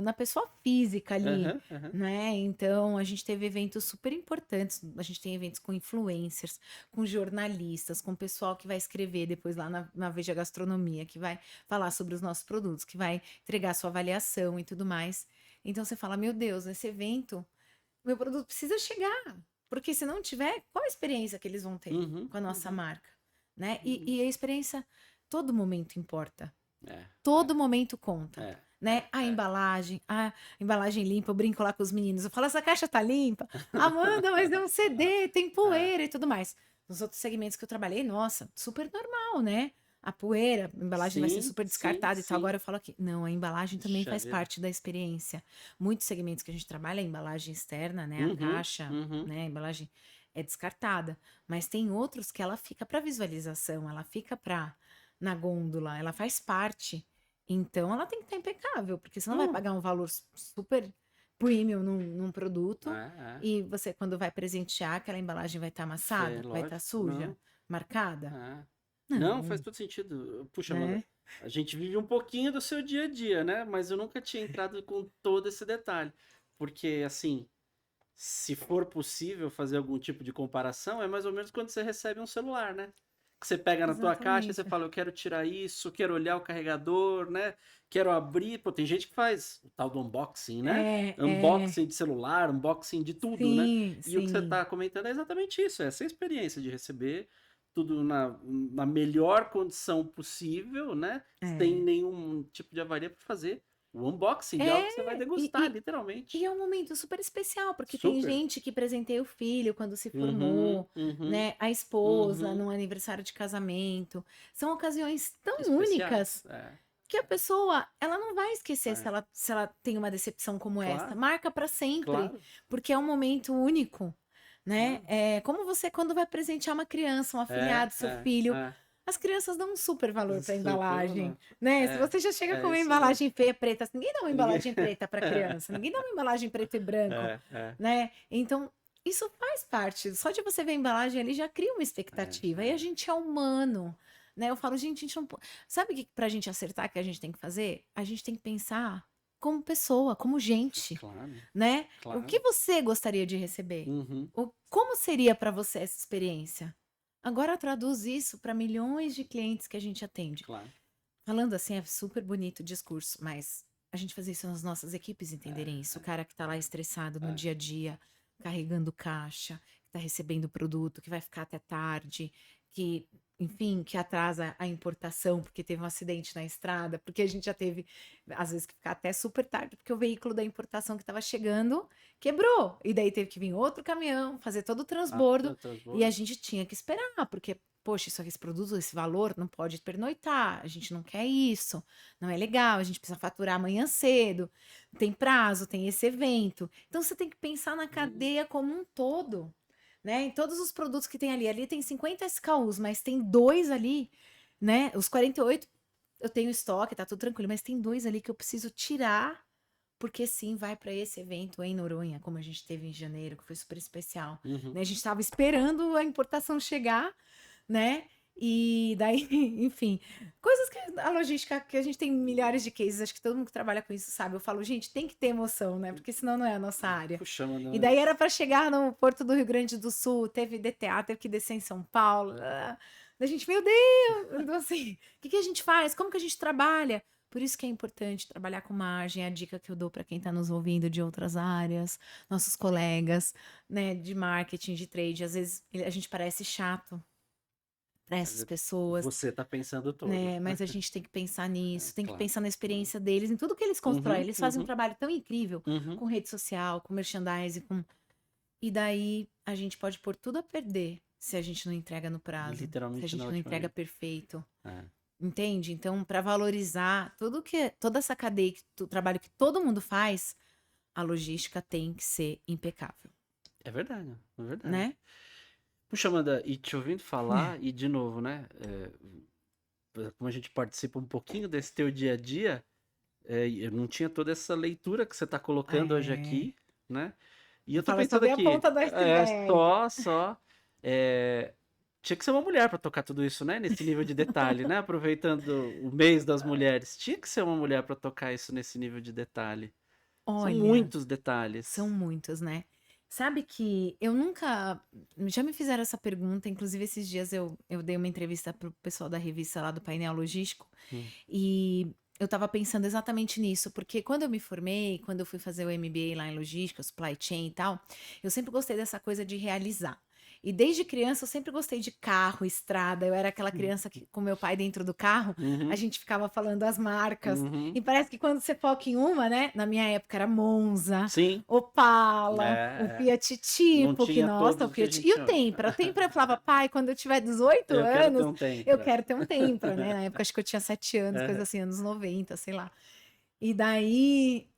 Na pessoa física ali, aham, aham. né? Então a gente teve eventos super importantes. A gente tem eventos com influencers, com jornalistas, com pessoal que vai escrever depois lá na Veja Gastronomia, que vai falar sobre os nossos produtos, que vai entregar sua avaliação e tudo mais. Então você fala, meu Deus, nesse evento, meu produto precisa chegar, porque se não tiver, qual a experiência que eles vão ter Uhum, com a nossa uhum, marca, né? uhum. E a experiência, todo momento importa, É, todo é, momento conta. é, Né? é. A embalagem limpa, eu brinco lá com os meninos, eu falo, essa caixa tá limpa. Amanda, mas é um CD, tem É. poeira e tudo mais. Nos outros segmentos que eu trabalhei, nossa, super normal, né? A poeira, a embalagem vai ser Sim, super sim, descartada e tal. sim. Agora eu falo aqui, não, a embalagem também Puxa faz vida. parte da experiência. Muitos segmentos que a gente trabalha, a embalagem externa, né? A Uhum, caixa, uhum. né? A embalagem é descartada. Mas tem outros que ela fica para visualização, ela fica para na gôndola, ela faz parte. Então ela tem que estar impecável, porque você não vai Não. pagar um valor super premium num É, produto é. e você, quando vai presentear, aquela embalagem vai estar amassada, vai estar Lógico. suja, Não. marcada? É. Não, faz Não, todo sentido. Puxa, Amanda, né? a gente vive um pouquinho do seu dia a dia, né? Mas eu nunca tinha entrado com todo esse detalhe. Porque, assim, se for possível fazer algum tipo de comparação, é mais ou menos quando você recebe um celular, né? que você pega na tua caixa e você Exatamente. fala, eu quero tirar isso, quero olhar o carregador, né? Quero abrir. Pô, tem gente que faz o tal do unboxing, né? É, é. Unboxing de celular, unboxing de tudo, né? Sim, E o que você sim. está comentando é exatamente isso, é essa experiência de receber tudo na melhor condição possível, né? Sem É. nenhum tipo de avaria para fazer o unboxing de algo que você vai É, degustar, literalmente. e é um momento super especial, porque tem Super. gente que presenteia o filho quando se Uhum, formou, uhum, né, a esposa uhum. no aniversário de casamento. São ocasiões tão Especiais. únicas que a pessoa, ela não vai esquecer É, se ela tem uma decepção como essa. claro, Marca para sempre, claro, porque é um momento único, né? claro. É como você quando vai presentear uma criança, um É, afilhado, seu é, filho, é. as crianças dão um super valor para Super embalagem, valor. né? Se É, você já chega com é uma isso mesmo. embalagem feia preta, ninguém dá uma Ninguém. embalagem preta para criança, ninguém dá uma embalagem preto e branco, É, né? Então, isso faz parte. Só de você ver a embalagem ali já cria uma expectativa. E a é. gente é humano, né? Eu falo, gente, a gente não pode. Sabe que pra gente acertar que a gente tem que fazer? A gente tem que pensar como pessoa, como gente, Claro, né? O que claro. você gostaria de receber? Uhum, Como seria para você essa experiência? Agora traduz isso para milhões de clientes que a gente atende. claro. Falando assim, é super bonito o discurso, mas a gente fazer isso nas nossas equipes entenderem isso. O É, cara que tá lá estressado no é. dia a dia, carregando caixa, que tá recebendo produto, que vai ficar até tarde, que, enfim, que atrasa a importação porque teve um acidente na estrada, porque a gente já teve, às vezes, que ficar até super tarde, porque o veículo da importação que estava chegando quebrou. E daí teve que vir outro caminhão, fazer todo o Ah, transbordo, e a transbordo. gente tinha que esperar, porque poxa, isso aqui, esse produto, esse valor não pode pernoitar, a gente não quer isso, não é legal, a gente precisa faturar amanhã cedo, tem prazo, tem esse evento. Então você tem que pensar na Hum, cadeia como um todo, né? Em todos os produtos que tem ali, ali tem 50 SKUs, mas tem dois ali, né? Os 48 eu tenho estoque, tá tudo tranquilo, mas tem dois ali que eu preciso tirar, porque sim, vai para esse evento em Noronha, como a gente teve em janeiro, que foi super especial, uhum. né? A gente estava esperando a importação chegar, né? E daí, enfim, coisas que a logística, que a gente tem milhares de cases, acho que todo mundo que trabalha com isso sabe. Eu falo, gente, tem que ter emoção, né? Porque senão não é a nossa área. Puxa, E daí mas era para chegar no Porto do Rio Grande do Sul, teve DTA, teve que descer em São Paulo. Da gente, meu Deus! Então, assim, o que a gente faz? Como que a gente trabalha? Por isso que é importante trabalhar com margem, é a dica que eu dou para quem está nos ouvindo de outras áreas, nossos colegas, né, de marketing, de trade. Às vezes a gente parece chato para essas pessoas, você tá pensando todo. né? Mas a gente tem que pensar É, nisso, tem que claro, pensar na claro. experiência deles, em tudo que eles constroem. Uhum, Eles fazem um uhum, trabalho tão incrível uhum. com rede social, com merchandising, com... E daí a gente pode pôr tudo a perder se a gente não entrega no prazo, se a Literalmente na gente não última entrega linha. perfeito. É. Entende? Então, para valorizar toda essa cadeia, o trabalho que todo mundo faz, a logística tem que ser impecável, É verdade, é verdade. né? Puxa, Amanda, e te ouvindo falar, e de novo, né? Como a gente participa um pouquinho desse teu dia a dia, eu não tinha toda essa leitura que você está colocando hoje É. aqui, né? E Eu eu tô falo, eu só pensando vi a aqui, ponta do iceberg. é, tinha que ser uma mulher para tocar tudo isso, né? Nesse nível de detalhe, né? Aproveitando o mês das mulheres, tinha que ser uma mulher para tocar isso nesse nível de detalhe. São Olha, muitos são detalhes. muitos, né? Sabe que eu nunca. Já me fizeram essa pergunta, inclusive esses dias eu dei uma entrevista pro pessoal da revista lá do Painel Logístico, Hum, e eu estava pensando exatamente nisso, porque quando eu me formei, quando eu fui fazer o MBA lá em logística, supply chain e tal, eu sempre gostei dessa coisa de realizar. E desde criança eu sempre gostei de carro, estrada. Eu era aquela criança que, com meu pai dentro do carro, a Uhum, gente ficava falando as marcas. uhum. E parece que quando você foca em uma, né? Na minha época era Monza, Sim, Opala, o é. Fiat Não Tipo, que tinha nossa, o todos que a Fiat. E gente o tinha hoje. Tempra? O Tempra eu falava, pai, quando eu tiver 18 Eu quero ter anos, um eu Tempra. quero ter um Tempra, né? Na época acho que eu tinha 7 anos, coisa É. assim, anos 90, sei lá. E daí,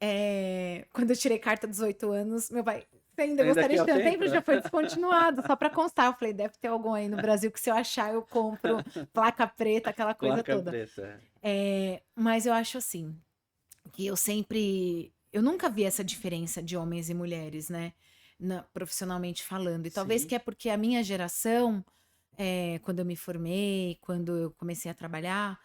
quando eu tirei carta dos 18 anos, meu pai, você ainda Ainda gostaria quer de o ter um Tempra? Já Tempra? foi descontinuado, só para constar. Eu falei, deve ter algum aí no Brasil que se eu achar eu compro, placa preta, aquela coisa Placa toda. preta. Mas eu acho assim, que eu nunca vi essa diferença de homens e mulheres, né? Profissionalmente falando. E talvez Sim. que é porque a minha geração, quando eu me formei, quando eu comecei a trabalhar,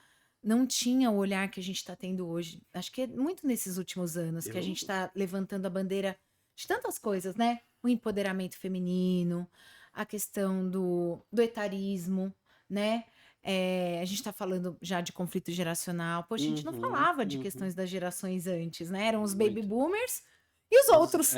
não tinha o olhar que a gente está tendo hoje. Acho que é muito nesses últimos anos que a gente Eu. está levantando a bandeira de tantas coisas, né? O empoderamento feminino, a questão do etarismo, né? A gente está falando já de conflito geracional. Poxa, a gente não Uhum, falava de uhum. questões das gerações antes, né? Eram os baby Muito. boomers e os outros,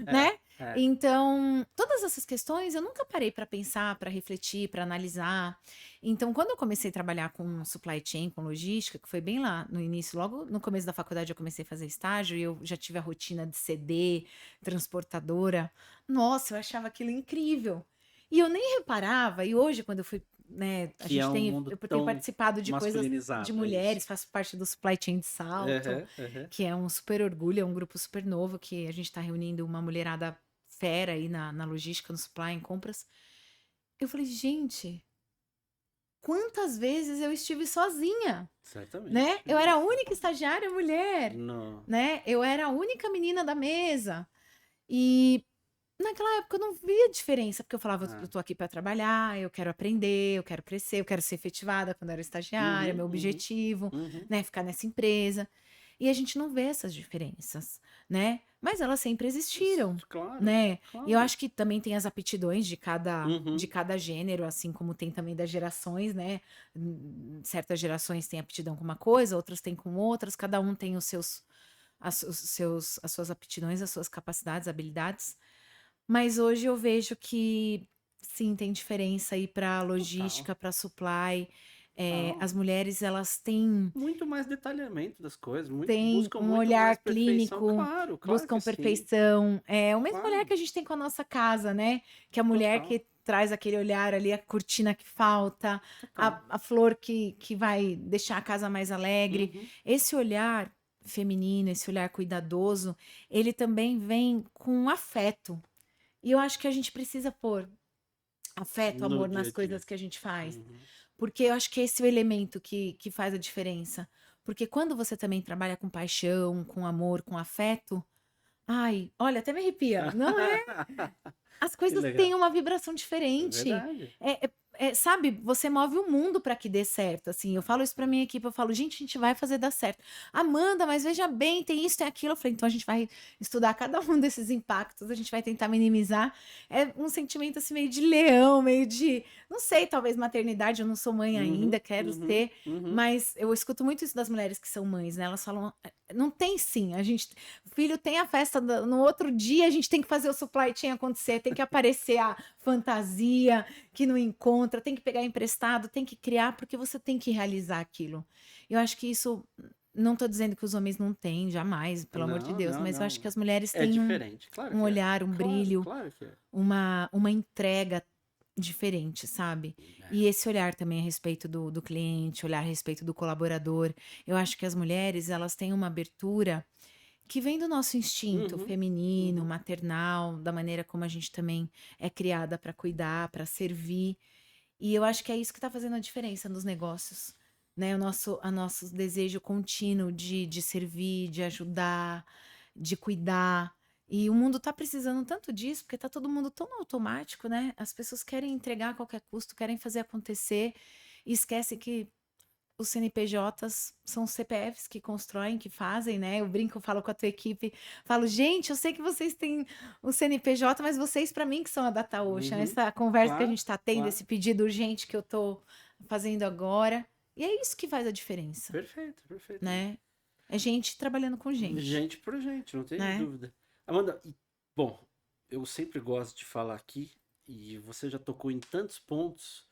É, né? é. Então, todas essas questões eu nunca parei para pensar, para refletir, para analisar. Então, quando eu comecei a trabalhar com supply chain, com logística, que foi bem lá no início, logo no começo da faculdade eu comecei a fazer estágio e eu já tive a rotina de CD, transportadora. Nossa, eu achava aquilo incrível. E eu nem reparava, e hoje, quando eu fui, né, Que é um mundo eu tenho tão participado de coisas de masculinizado, é isso. mulheres, faço parte do Supply Chain de Salto, Aham, aham. que é um super orgulho, é um grupo super novo, que a gente está reunindo uma mulherada fera aí na logística, no supply, em compras. Eu falei, gente, quantas vezes eu estive sozinha, né? Certamente. Eu era a única estagiária mulher, No. né? Eu era a única menina da mesa. E naquela época eu não via diferença, porque eu falava, eu Ah. tô aqui para trabalhar, eu quero aprender, eu quero crescer, eu quero ser efetivada quando eu era estagiária, Uhum, meu uhum, objetivo, uhum. né, ficar nessa empresa. E a gente não vê essas diferenças, né? Mas elas sempre existiram, Claro, né? E eu claro. acho que também tem as aptidões de Uhum. cada gênero, assim como tem também das gerações, né? Certas gerações têm aptidão com uma coisa, outras têm com outras, cada um tem as suas aptidões, as suas capacidades, habilidades. Mas hoje eu vejo que sim, tem diferença aí para Total, logística, para supply. total. As mulheres elas têm Muito mais detalhamento das coisas, têm buscam um muito mais olhar perfeição. clínico, Claro, claro que buscam sim. perfeição. É o mesmo olhar Claro, que a gente tem com a nossa casa, né? Que a mulher total, que traz aquele olhar ali, a cortina que falta, total. a flor que vai deixar a casa mais alegre. Uhum. Esse olhar feminino, esse olhar cuidadoso, ele também vem com afeto. E eu acho que a gente precisa pôr afeto, No amor dia nas a dia. coisas que a gente faz. Uhum. Porque eu acho que esse é o elemento que faz a diferença. Porque quando você também trabalha com paixão, com amor, com afeto, ai, olha, até me arrepia, não é? As Que coisas legal. têm uma vibração É diferente. verdade. Sabe, você move o mundo para que dê certo, assim. Eu falo isso para É. minha equipe, eu falo, gente, a gente vai fazer dar certo. Amanda, mas veja bem, tem isso, tem aquilo. Eu falei, então a gente vai estudar cada um desses impactos, a gente vai tentar minimizar. É um sentimento assim meio de leão, meio de, não sei, talvez maternidade, eu não sou mãe Uhum, ainda, quero uhum, ser, uhum. mas eu escuto muito isso das mulheres que são mães, né? Elas falam, não tem sim, a gente, o filho tem a festa no outro dia, a gente tem que fazer o supply chain acontecer, tem que aparecer a fantasia que não encontra, tem que pegar emprestado, tem que criar, porque você tem que realizar aquilo. Eu acho que isso, não estou dizendo que os homens não têm, jamais, pelo amor de Não, Deus, não, mas eu acho que não. as mulheres É têm diferente, claro um que é. olhar, um Claro, brilho, claro que é. uma entrega diferente, sabe? É. E esse olhar também a respeito do cliente, olhar a respeito do colaborador. Eu acho que as mulheres, elas têm uma abertura que vem do nosso instinto Uhum, feminino, uhum. maternal, da maneira como a gente também é criada para cuidar, para servir. E eu acho que é isso que está fazendo a diferença nos negócios, né? A nosso desejo contínuo de servir, de ajudar, de cuidar. E o mundo está precisando tanto disso, porque está todo mundo tão no automático, né? As pessoas querem entregar a qualquer custo, querem fazer acontecer, e esquece que os CNPJs são os CPFs que constroem, que fazem, né? Eu brinco, eu falo com a tua equipe, falo, gente, eu sei que vocês têm o CNPJ, mas vocês para mim que são a DataOcean, Uhum. essa conversa que a Claro, gente está tendo, claro. esse pedido urgente que eu estou fazendo agora, e é isso que faz a diferença, Perfeito, perfeito. né? É gente trabalhando com gente, Gente por gente, não tenho né? dúvida. Amanda, bom, eu sempre gosto de falar aqui, e você já tocou em tantos pontos,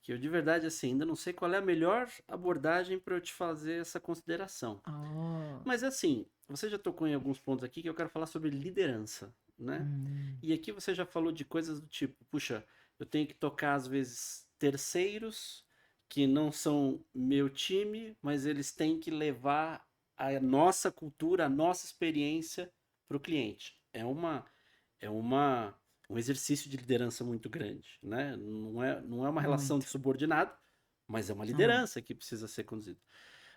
que eu de verdade, assim, ainda não sei qual é a melhor abordagem para eu te fazer essa consideração. Oh. Mas assim, você já tocou em alguns pontos aqui que eu quero falar sobre liderança, né? Hum. E aqui você já falou de coisas do tipo, puxa, eu tenho que tocar às vezes terceiros que não são meu time, mas eles têm que levar a nossa cultura, a nossa experiência para o cliente. É um exercício de liderança muito grande, né? Não é uma relação de Muito. subordinado, mas é uma É. liderança que precisa ser conduzida.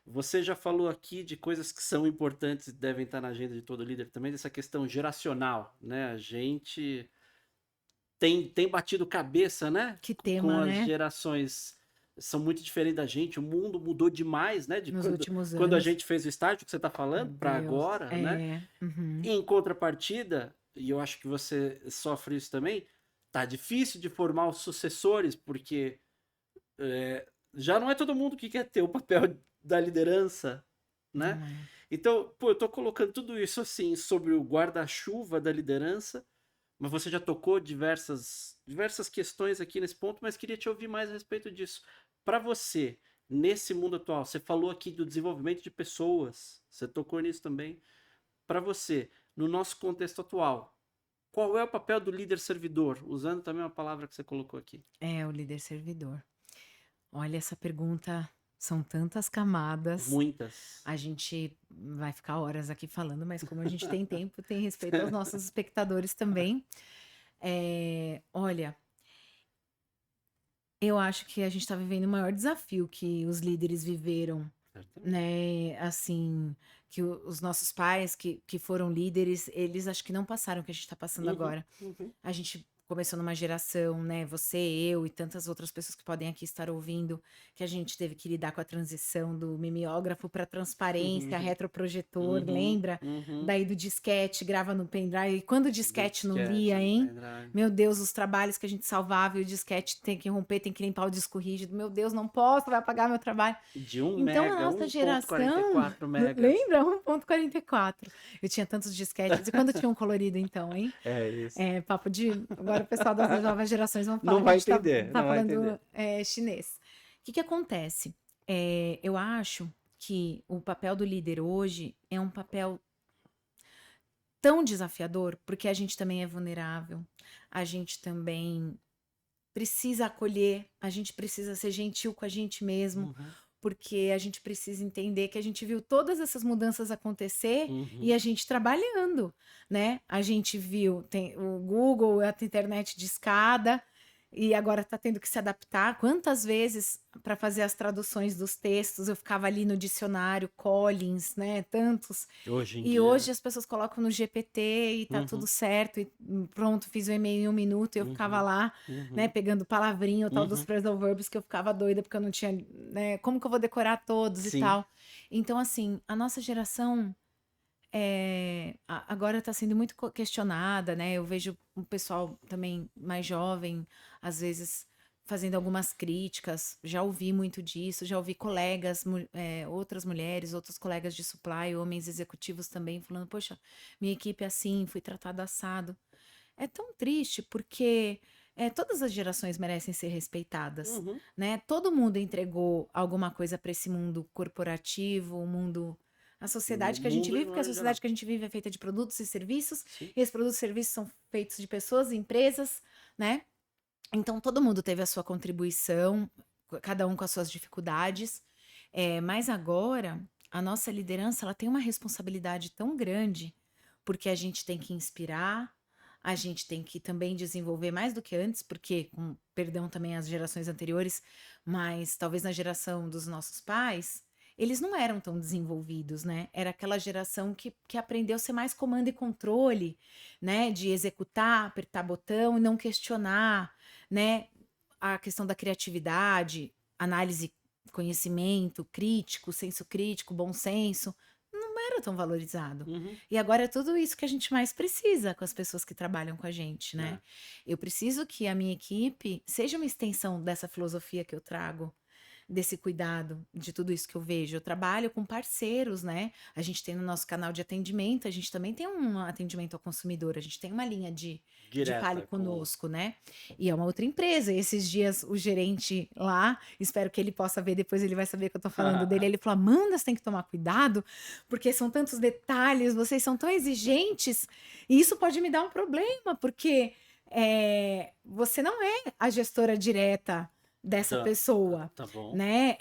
Você já falou aqui de coisas que são importantes e devem estar na agenda de todo líder também, dessa questão geracional, né? A gente tem batido cabeça, né? Que Com tema, as né? gerações são muito diferentes da gente, o mundo mudou demais, né? De Nos últimos quando a anos. gente fez o estágio que você está Meu falando para Deus. agora, né? É. Uhum. Em contrapartida, e eu acho que você sofre isso também, tá difícil de formar os sucessores, porque Já não é todo mundo que quer ter o papel da liderança, né? Não é. Então, pô, eu tô colocando tudo isso assim sobre o guarda-chuva da liderança, mas você já tocou diversas questões aqui nesse ponto, mas queria te ouvir mais a respeito disso. Para você, nesse mundo atual, você falou aqui do desenvolvimento de pessoas, você tocou nisso também. Para você, no nosso contexto atual, qual é o papel do líder servidor? Usando também uma palavra que você colocou aqui. É, o líder servidor. Olha, essa pergunta são tantas camadas. Muitas. A gente vai ficar horas aqui falando, mas como a gente tem tempo, tem respeito aos nossos espectadores também. Olha, eu acho que a gente está vivendo o maior desafio que os líderes viveram, Certamente. né? Assim, que os nossos pais que foram líderes, eles acho que não passaram o que a gente está passando Uhum, agora. uhum. A gente começou numa geração, né? Você, eu e tantas outras pessoas que podem aqui estar ouvindo, que a gente teve que lidar com a transição do mimeógrafo para transparência, Uhum, retroprojetor, uhum, lembra? uhum. Daí do disquete, grava no pendrive. E quando o Do disquete não disquete, lia, no hein? pendrive. Meu Deus, os trabalhos que a gente salvava e o disquete tem que romper, tem que limpar o disco rígido. Meu Deus, não posso, vai apagar meu trabalho. De 1 Então, a mega, nossa um ponto quarenta e geração, quatro megas. lembra? 1.44. Eu tinha tantos disquetes. E quando tinha um colorido, então, hein? É isso. É, papo de. Agora o pessoal das novas gerações vão falar Não que a vai gente tá, entender, tá não vai entender. falando chinês. O que que acontece? Eu acho que o papel do líder hoje é um papel tão desafiador, porque a gente também é vulnerável, a gente também precisa acolher, a gente precisa ser gentil com a gente mesmo, Uhum, porque a gente precisa entender que a gente viu todas essas mudanças acontecer e uhum. a gente trabalhando, né? A gente viu tem o Google, a internet de escada e agora está tendo que se adaptar. Quantas vezes para fazer as traduções dos textos eu ficava ali no dicionário Collins, né? Tantos. Hoje em E dia. hoje as pessoas colocam no GPT e tá tudo Uhum, certo, e pronto, fiz o e-mail em 1 minuto e eu ficava uhum, lá, né, uhum, pegando palavrinha, o tal dos uhum. phrasal verbs que eu ficava doida porque eu não tinha, né, como que eu vou decorar todos e Sim. tal. Então, assim, a nossa geração agora está sendo muito questionada, né? Eu vejo um pessoal também mais jovem, às vezes, fazendo algumas críticas. Já ouvi muito disso, já ouvi colegas, outras mulheres, outros colegas de supply, homens executivos também, falando: Poxa, minha equipe é assim, fui tratado assado. É tão triste porque todas as gerações merecem ser respeitadas, Uhum. né? Todo mundo entregou alguma coisa para esse mundo corporativo, o mundo, a No sociedade que a gente mundo de vive, porque a maneira sociedade geral. que a gente vive é feita de produtos e serviços, Sim. e esses produtos e serviços são feitos de pessoas, empresas, né? Então todo mundo teve a sua contribuição, cada um com as suas dificuldades, mas agora a nossa liderança ela tem uma responsabilidade tão grande, porque a gente tem que inspirar, a gente tem que também desenvolver mais do que antes, porque, com perdão também às gerações anteriores, mas talvez na geração dos nossos pais, eles não eram tão desenvolvidos, né? Era aquela geração que aprendeu a ser mais comando e controle, né? De executar, apertar botão e não questionar, né? A questão da criatividade, análise, conhecimento crítico, senso crítico, bom senso, não era tão valorizado. Uhum. E agora é tudo isso que a gente mais precisa com as pessoas que trabalham com a gente, né? É. Eu preciso que a minha equipe seja uma extensão dessa filosofia que eu trago, desse cuidado, de tudo isso que eu vejo. Eu trabalho com parceiros, né? A gente tem no nosso canal de atendimento, a gente também tem um atendimento ao consumidor, a gente tem uma linha de Fale Direta com. Conosco, né? E é uma outra empresa. E esses dias o gerente lá, espero que ele possa ver, depois ele vai saber que eu tô falando dele. Ele falou: Amanda, você tem que tomar cuidado, porque são tantos detalhes, vocês são tão exigentes, e isso pode me dar um problema, porque você não é a gestora direta dessa Da... pessoa, Tá bom. né?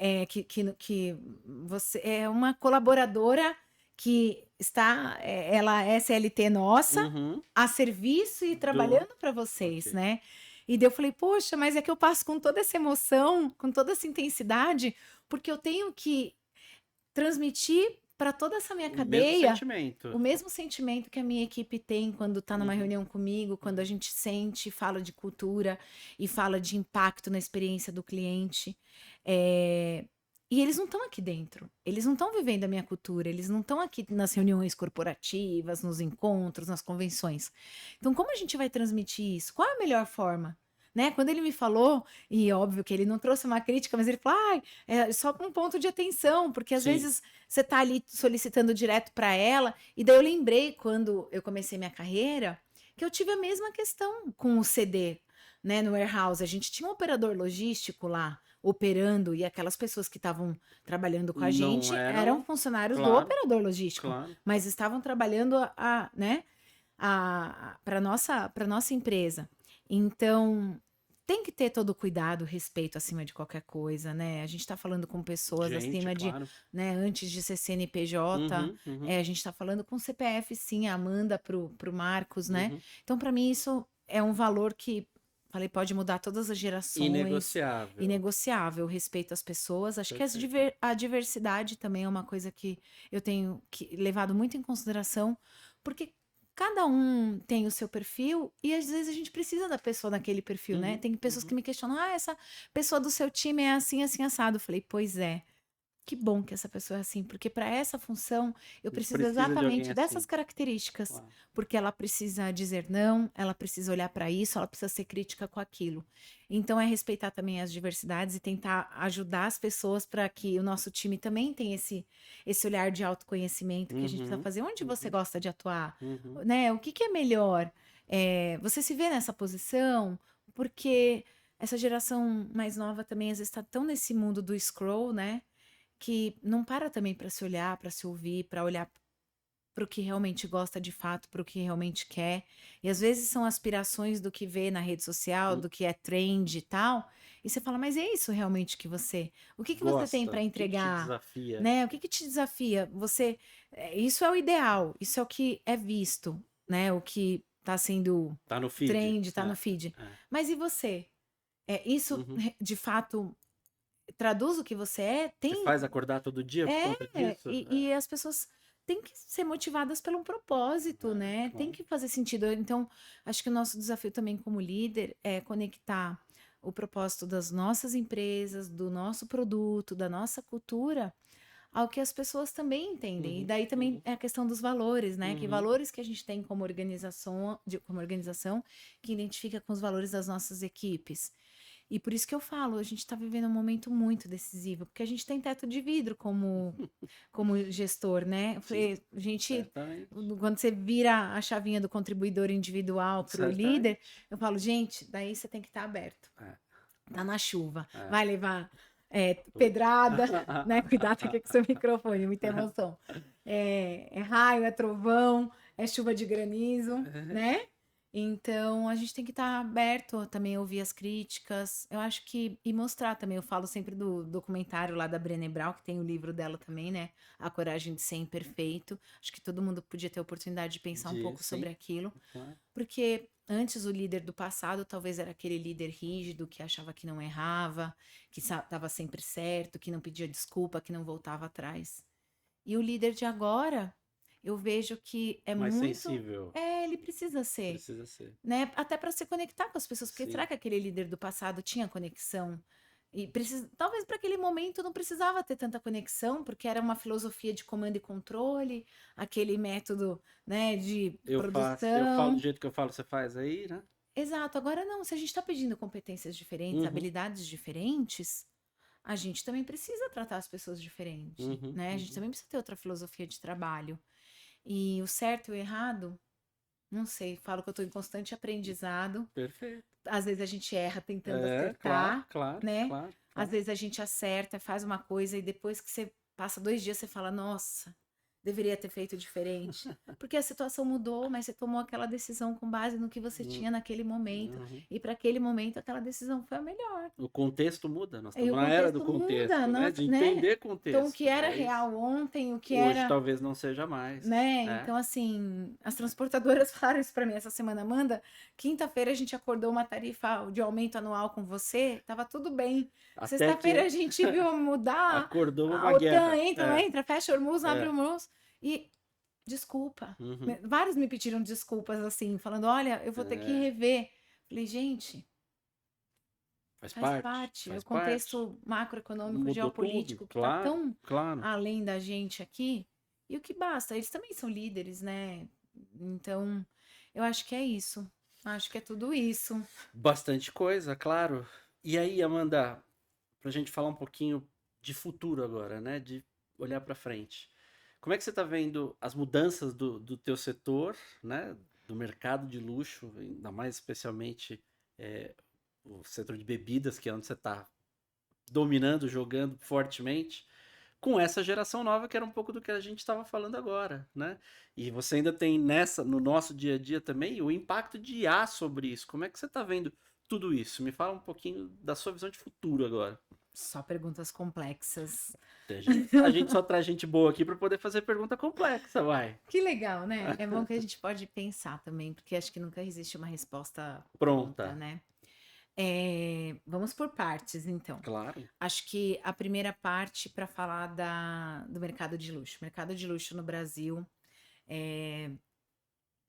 Que você é uma colaboradora que está, ela é CLT nossa, Uhum. a serviço e Do. trabalhando para vocês, Ok. né? E daí eu falei, poxa, mas é que eu passo com toda essa emoção, com toda essa intensidade, porque eu tenho que transmitir para toda essa minha O mesmo cadeia sentimento. o mesmo sentimento que a minha equipe tem quando está numa Uhum. reunião comigo, quando a Uhum. gente sente, fala de cultura e fala de impacto na experiência do cliente. Eh, e eles não estão aqui dentro, eles não estão vivendo a minha cultura, eles não estão aqui nas reuniões corporativas, nos encontros, nas convenções. Então, como a gente vai transmitir isso? Qual é a melhor forma? né, quando ele me falou, e óbvio que ele não trouxe uma crítica, mas ele falou: "Ai, é só um ponto de atenção, porque às Sim. vezes você tá ali solicitando direto para ela", e daí eu lembrei quando eu comecei minha carreira, que eu tive a mesma questão com o CD, né, no warehouse, a gente tinha um operador logístico lá, operando, e aquelas pessoas que estavam trabalhando com a Não gente eram eram funcionários do claro, operador logístico, claro. mas estavam trabalhando né, para nossa empresa. Então, tem que ter todo o cuidado, respeito acima de qualquer coisa, né. A gente está falando com pessoas Gente, acima de, claro. né, antes de ser CNPJ, Uhum, uhum, a gente está falando com CPF sim, a Amanda para o Marcos, né. uhum. Então para mim isso é um valor que, falei, pode mudar todas as gerações, Inegociável. inegociável, respeito às pessoas. Acho que Perfeito. a diversidade também é uma coisa que eu tenho levado muito em consideração, porque cada um tem o seu perfil e às vezes a gente precisa da pessoa naquele perfil, né? Uhum, Tem pessoas que uhum. me questionam: "Ah, essa pessoa do seu time é assim, assim, assado". Eu falei: "Pois é, que bom que essa pessoa é assim, porque para essa função eu A gente preciso precisa de alguém exatamente dessas assim. características, Claro. porque ela precisa dizer não, ela precisa olhar para isso, ela precisa ser crítica com aquilo. Então é respeitar também as diversidades e tentar ajudar as pessoas para que o nosso time também tenha esse olhar de autoconhecimento que a gente precisa Uhum, fazer. Onde você uhum, gosta de atuar, uhum. né? O que que é melhor? Você se vê nessa posição? Porque essa geração mais nova também às vezes está tão nesse mundo do scroll, né? Que não para também para se olhar, para se ouvir, para olhar para o que realmente gosta de fato, para o que realmente quer. E às vezes são aspirações do que vê na rede social, Hum, do que é trend e tal, e você fala: "Mas é isso realmente que você, o que que você tem gosta. para O que que te entregar?", desafia? né, o que que te desafia? Você isso é o ideal, isso é o que é visto, né, o que está sendo Tá no feed? trend, está no feed. É. Mas e você? Isso Uhum. de fato traduz o que você é? Te faz acordar todo dia por conta disso? E as pessoas têm que ser motivadas por um propósito, né, tem Claro. que fazer sentido. Então, acho que o nosso desafio também como líder é conectar o propósito das nossas empresas, do nosso produto, da nossa cultura, ao que as pessoas também entendem. E Uhum, daí também uhum, é a questão dos valores, né, que uhum. valores que a gente tem como organização, que identifica com os valores das nossas equipes. E por isso que eu falo, a gente está vivendo um momento muito decisivo, porque a gente tem teto de vidro como gestor, né. Eu Sim, falei, a gente, certamente, quando você vira a chavinha do contribuidor individual para o líder, certamente. eu falo: "Gente, daí você tem que estar aberto, É, tá na chuva, é. vai levar, Ui. pedrada", né, cuidado aqui com o seu microfone, muita emoção. É raio, é trovão, é chuva de granizo, né. Então a gente tem que estar aberto a também ouvir as críticas, eu acho que e mostrar também, eu falo sempre do documentário lá da Brené Brown, que tem o livro dela também, né, A Coragem de Ser Imperfeito, acho que todo mundo podia ter a oportunidade de pensar um pouco sobre Sim, aquilo, claro. porque antes o líder do passado talvez era aquele líder rígido que achava que não errava, que estava sempre certo, que não pedia desculpa, que não voltava atrás. E o líder de agora, eu vejo que é Mais muito, sensível, ele precisa ser, precisa ser. né, até para se conectar com as pessoas, porque será Sim. que aquele líder do passado tinha conexão? E talvez para aquele momento não precisava ter tanta conexão, porque era uma filosofia de comando e controle, aquele método, né, de Eu falo do produção. jeito que eu falo, você faz aí, né? Exato, agora não, se a gente está pedindo competências diferentes, Uhum, habilidades diferentes, a gente também precisa tratar as pessoas diferente, uhum, né? A gente uhum. também precisa ter outra filosofia de trabalho. E o certo e o errado, não sei, falo que eu estou em constante aprendizado. Perfeito. Às vezes a gente erra tentando É, claro, acertar, claro, né? claro, Às claro. vezes a gente acerta, faz uma coisa e depois que você passa 2 dias, você fala, nossa, deveria ter feito diferente. Porque a situação mudou, mas você tomou aquela decisão com base no que você Hum, tinha naquele momento. uhum. E para aquele momento, aquela decisão foi a melhor. O contexto muda, nós E estamos o na era do contexto muda, contexto, né? nossa, De né? entender Então, o que contexto, era mas real ontem, o que hoje era, talvez não seja mais. né? É, Então, assim, as transportadoras falaram isso para mim essa semana. Amanda, quinta-feira a gente acordou uma tarifa de aumento anual com você, tava tudo bem. até Sexta-feira que a gente viu mudar, acordou a uma OTAN guerra. entra, não É, entra, fecha o Hormuz, abre o é. Hormuz. E desculpa. Uhum. Vários me pediram desculpas, assim, falando: olha, eu vou ter que É, rever. Falei, gente, faz faz parte, parte. O faz parte. contexto macroeconômico, Mudou tudo, geopolítico, que está claro, tão claro. além da gente aqui, e o que basta, eles também são líderes, né? Então, eu acho que é isso. Acho que é tudo isso. Bastante coisa, claro. E aí, Amanda, pra gente falar um pouquinho de futuro agora, né? De olhar pra frente. Como é que você tá vendo as mudanças do teu setor, né? Do mercado de luxo, ainda mais especialmente é, o setor de bebidas, que é onde você tá dominando, jogando fortemente, com essa geração nova, que era um pouco do que a gente estava falando agora, né? E você ainda tem no nosso dia a dia também, o impacto de IA sobre isso. Como é que você está vendo tudo isso? Me fala um pouquinho da sua visão de futuro agora. Só perguntas complexas. A gente só traz gente boa aqui para poder fazer pergunta complexa, vai. Que legal, né? É bom que a gente pode pensar também, porque acho que nunca existe uma resposta pronta, Pronta. né? Vamos por partes, então. Claro. Acho que a primeira parte para falar do mercado de luxo. O mercado de luxo no Brasil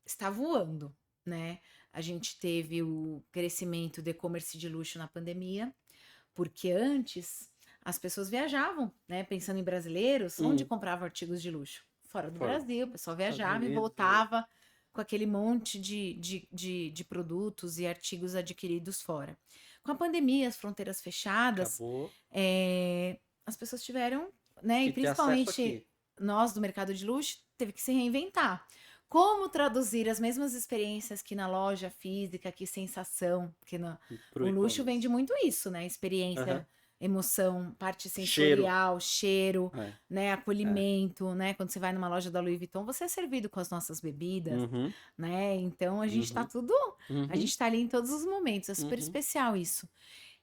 está voando, né? A gente teve o crescimento do e-commerce de luxo na pandemia, porque antes as pessoas viajavam, né? Pensando em brasileiros, onde Hum, compravam artigos de luxo? Fora do fora. Brasil, o pessoal Estados viajava e Unidos, voltava com aquele monte de produtos e artigos adquiridos fora. Com a pandemia, as fronteiras fechadas, acabou as pessoas tiveram, né? E que ter acesso principalmente aqui nós do mercado de luxo, teve que se reinventar. Como traduzir as mesmas experiências que na loja física, que sensação, porque pro o luxo e-commerce. vende muito isso, né? Aham. Experiência, emoção, parte Cheiro. sensorial, cheiro, É, né? é. Acolhimento, né? Quando você vai numa loja da Louis Vuitton, você é servido com as nossas bebidas, Uhum, né? Então a gente tá uhum, tudo, a uhum, gente tá ali em todos os momentos, é super uhum. especial isso.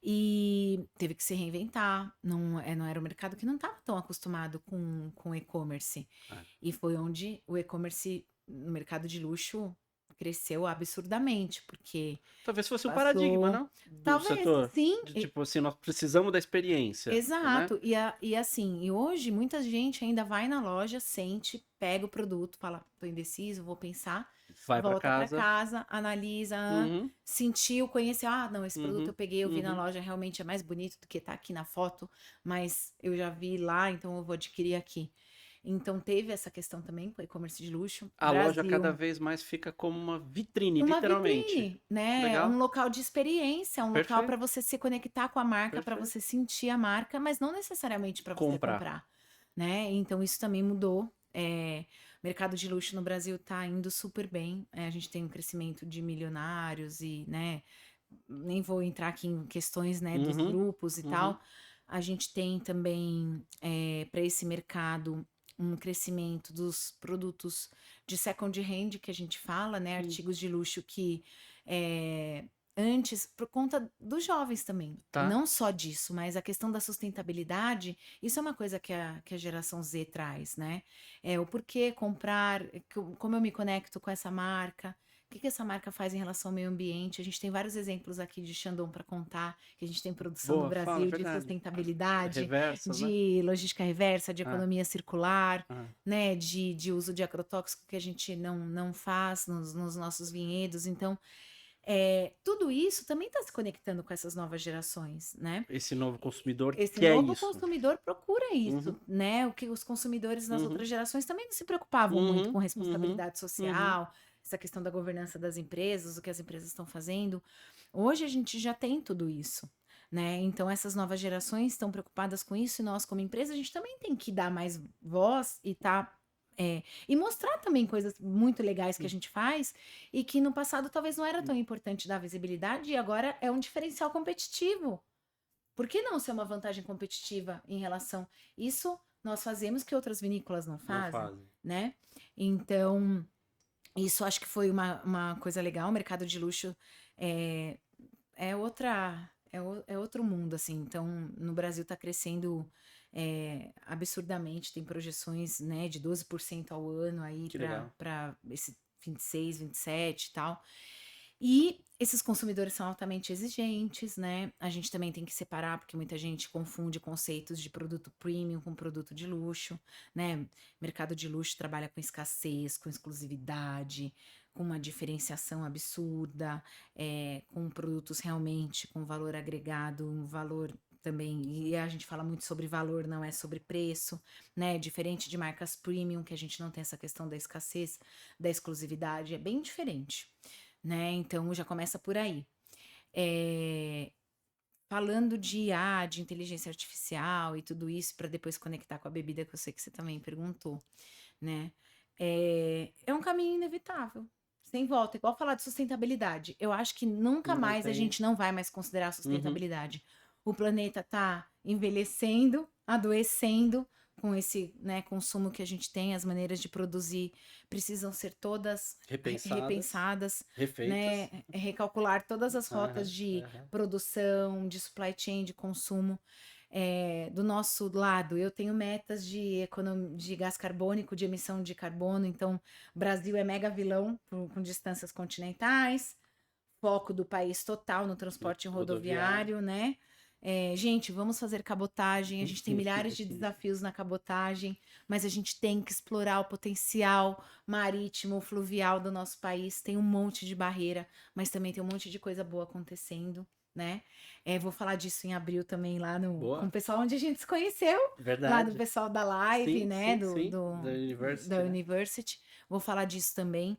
E teve que se reinventar, não era um mercado que não estava tão acostumado com e-commerce. É. E foi onde o e-commerce no mercado de luxo cresceu absurdamente, porque Talvez fosse o paradigma, passou. não? Do Talvez, setor. sim, De tipo assim, nós precisamos da experiência, né? exato. E assim, e hoje muita gente ainda vai na loja, sente, pega o produto, fala, tô indeciso, vou pensar, Vai pra volta para casa. casa, analisa, Uhum, sentiu, conheceu, ah, não, esse produto eu uhum, peguei, eu vi na uhum. loja, realmente é mais bonito do que tá aqui na foto, mas eu já vi lá, então eu vou adquirir aqui. Então teve essa questão também com o e-commerce de luxo. A loja cada Brasil, vez mais fica como uma vitrine, uma literalmente. vitrine, né? Um Legal? local de experiência, um local para Perfeito, você se conectar com a marca, para perfeito. você sentir a marca, mas não necessariamente para você Comprar. comprar, né? Então isso também mudou. O mercado de luxo no Brasil está indo super bem. A gente tem um crescimento de milionários e, né? Nem vou entrar aqui em questões, né, dos Uhum, grupos e uhum. tal. A gente tem também para esse mercado um crescimento dos produtos de second hand que a gente fala, né? Hum, Artigos de luxo que antes, por conta dos jovens também, tá. não só disso, mas a questão da sustentabilidade, isso é uma coisa que a geração Z traz, né? O porquê comprar, como eu me conecto com essa marca, o que que essa marca faz em relação ao meio ambiente? A gente tem vários exemplos aqui de Shandong para contar, que a gente tem produção no Boa, fala, é Brasil de verdade. sustentabilidade, Reversas, né? de logística reversa, de Ah, economia circular, ah. né? De uso de agrotóxico que a gente não faz nos nossos vinhedos. Então, tudo isso também está se conectando com essas novas gerações, né? Esse novo consumidor Esse quer novo isso. consumidor procura isso, Uhum, né? O que os consumidores das uhum, outras gerações também não se preocupavam muito uhum, com uhum, responsabilidade uhum. social, essa questão da governança das empresas, o que as empresas estão fazendo. Hoje a gente já tem tudo isso, né? Então essas novas gerações estão preocupadas com isso e nós, como empresa, a gente também tem que dar mais voz e mostrar também coisas muito legais que a gente faz e que no passado talvez não era tão importante dar visibilidade e agora é um diferencial competitivo. Por que não ser uma vantagem competitiva em relação isso nós fazemos que outras vinícolas não Não fazem, fazem. né? Então, isso acho que foi uma coisa legal. O mercado de luxo é, é outro mundo, assim. Então, no Brasil está crescendo absurdamente, tem projeções, né, de 12% ao ano aí Que legal. para esse 26, 27 e tal. E esses consumidores são altamente exigentes, né? A gente também tem que separar, porque muita gente confunde conceitos de produto premium com produto de luxo, né? Mercado de luxo trabalha com escassez, com exclusividade, com uma diferenciação absurda, com produtos realmente com valor agregado, um valor também, e a gente fala muito sobre valor, não é sobre preço, né? Diferente de marcas premium, que a gente não tem essa questão da escassez, da exclusividade, é bem diferente. né? Então já começa por aí. É, falando de IA, de inteligência artificial e tudo isso, para depois conectar com a bebida, que eu sei que você também perguntou, né? É um caminho inevitável, sem volta. Igual falar de sustentabilidade. Eu acho que nunca Não mais a tem. gente não vai mais considerar a Uhum. sustentabilidade. O planeta está envelhecendo, adoecendo com esse, né, consumo que a gente tem, as maneiras de produzir precisam ser todas Repensadas, repensadas, né? refeitas. Recalcular todas as rotas Aham, de aham. produção, de supply chain, de consumo. Do nosso lado, eu tenho metas de gás carbônico, de emissão de carbono, então o Brasil é mega vilão com distâncias continentais, foco do país total no No transporte rodoviário. rodoviário, né? Gente, vamos fazer cabotagem. A gente tem milhares de desafios na cabotagem, mas a gente tem que explorar o potencial marítimo, fluvial do nosso país. Tem um monte de barreira, mas também tem um monte de coisa boa acontecendo, né? Vou falar disso em abril também lá com o Boa. pessoal onde a gente se conheceu, lá do Verdade. pessoal da live, Sim, né? sim, sim. Da Da University, né? University. Vou falar disso também.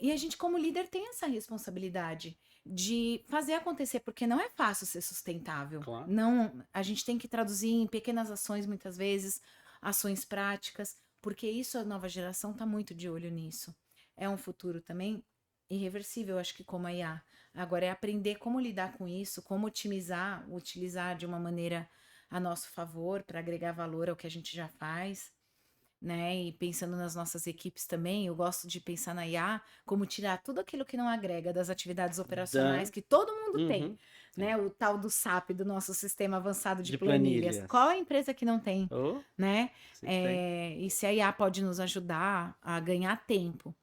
E a gente, como líder, tem essa responsabilidade de fazer acontecer, porque não é fácil ser sustentável. Claro. Não, a gente tem que traduzir em pequenas ações, muitas vezes, ações práticas, porque isso a nova geração está muito de olho nisso. É um futuro também irreversível, acho que como a IA. Agora é aprender como lidar com isso, como otimizar, utilizar de uma maneira a nosso favor para agregar valor ao que a gente já faz, né? E pensando nas nossas equipes também, eu gosto de pensar na IA como tirar tudo aquilo que não agrega das atividades operacionais Dan. que todo mundo tem, Uhum. Sim. né? O tal do SAP, do nosso sistema avançado de De planilhas. Qual planilhas. a empresa que não tem, Oh, né? sempre tem. E se a IA pode nos ajudar a ganhar tempo,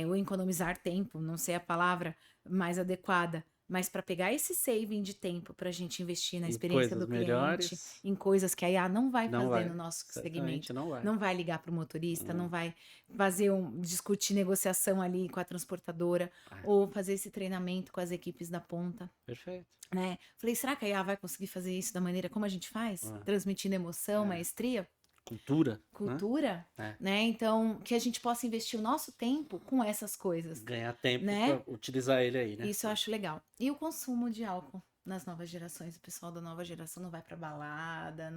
ou economizar tempo, não sei a palavra mais adequada, mas para pegar esse saving de tempo para a gente investir na Em experiência coisas do cliente, melhores, em coisas que a IA não vai não fazer vai. no nosso Certamente segmento, não vai. não vai ligar para o motorista, não Não. vai fazer discutir negociação ali com a transportadora Ah, ou fazer esse treinamento com as equipes da ponta, perfeito. né? Falei, será que a IA vai conseguir fazer isso da maneira como a gente faz? Ah, Transmitindo emoção, é. maestria, Cultura, né? cultura, É. né? Então, que a gente possa investir o nosso tempo com essas coisas, Ganhar tempo né? para utilizar ele aí, né? Isso eu acho legal. E o consumo de álcool nas novas gerações. O pessoal da nova geração não vai pra balada,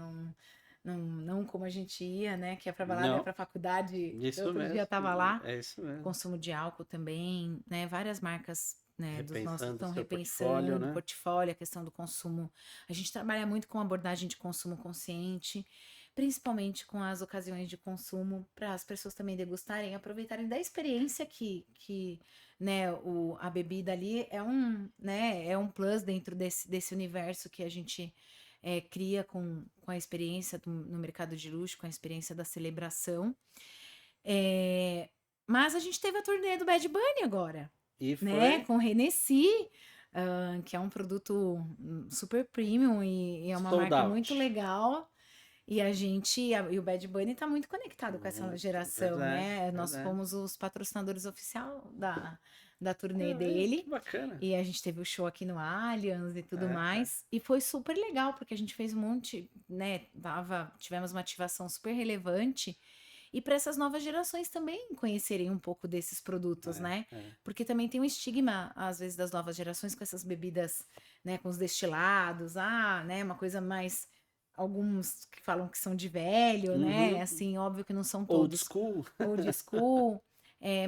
não como a gente ia, né? Que ia pra balada, ia Não, pra faculdade, isso outro dia mesmo. tava lá. É isso mesmo. Consumo de álcool também, né? Várias marcas, né, dos nossos Repensando o estão seu portfólio, repensando o né? portfólio, a questão do consumo. A gente trabalha muito com abordagem de consumo consciente, principalmente com as ocasiões de consumo, para as pessoas também degustarem, aproveitarem da experiência que né, a bebida ali é um plus dentro desse universo que a gente cria com a experiência no mercado de luxo, com a experiência da celebração. É, mas a gente teve a turnê do Bad Bunny agora, E né? foi Com o Hennessy, que é um produto super premium e é uma sold marca muito out. legal. E o Bad Bunny tá muito conectado com essa Muito, geração, verdade, né? Nós verdade. fomos os patrocinadores oficial da turnê Que dele. bacana. E a gente teve o show aqui no Allianz e tudo É, é. mais. E foi super legal, porque a gente fez um monte, né? Tivemos uma ativação super relevante. E para essas novas gerações também conhecerem um pouco desses produtos, É, né? é. Porque também tem um estigma, às vezes, das novas gerações com essas bebidas, né? Com os destilados, né? Uma coisa mais. Alguns que falam que são de velho, né? Uhum. Assim, óbvio que não são Old todos. school. Old school.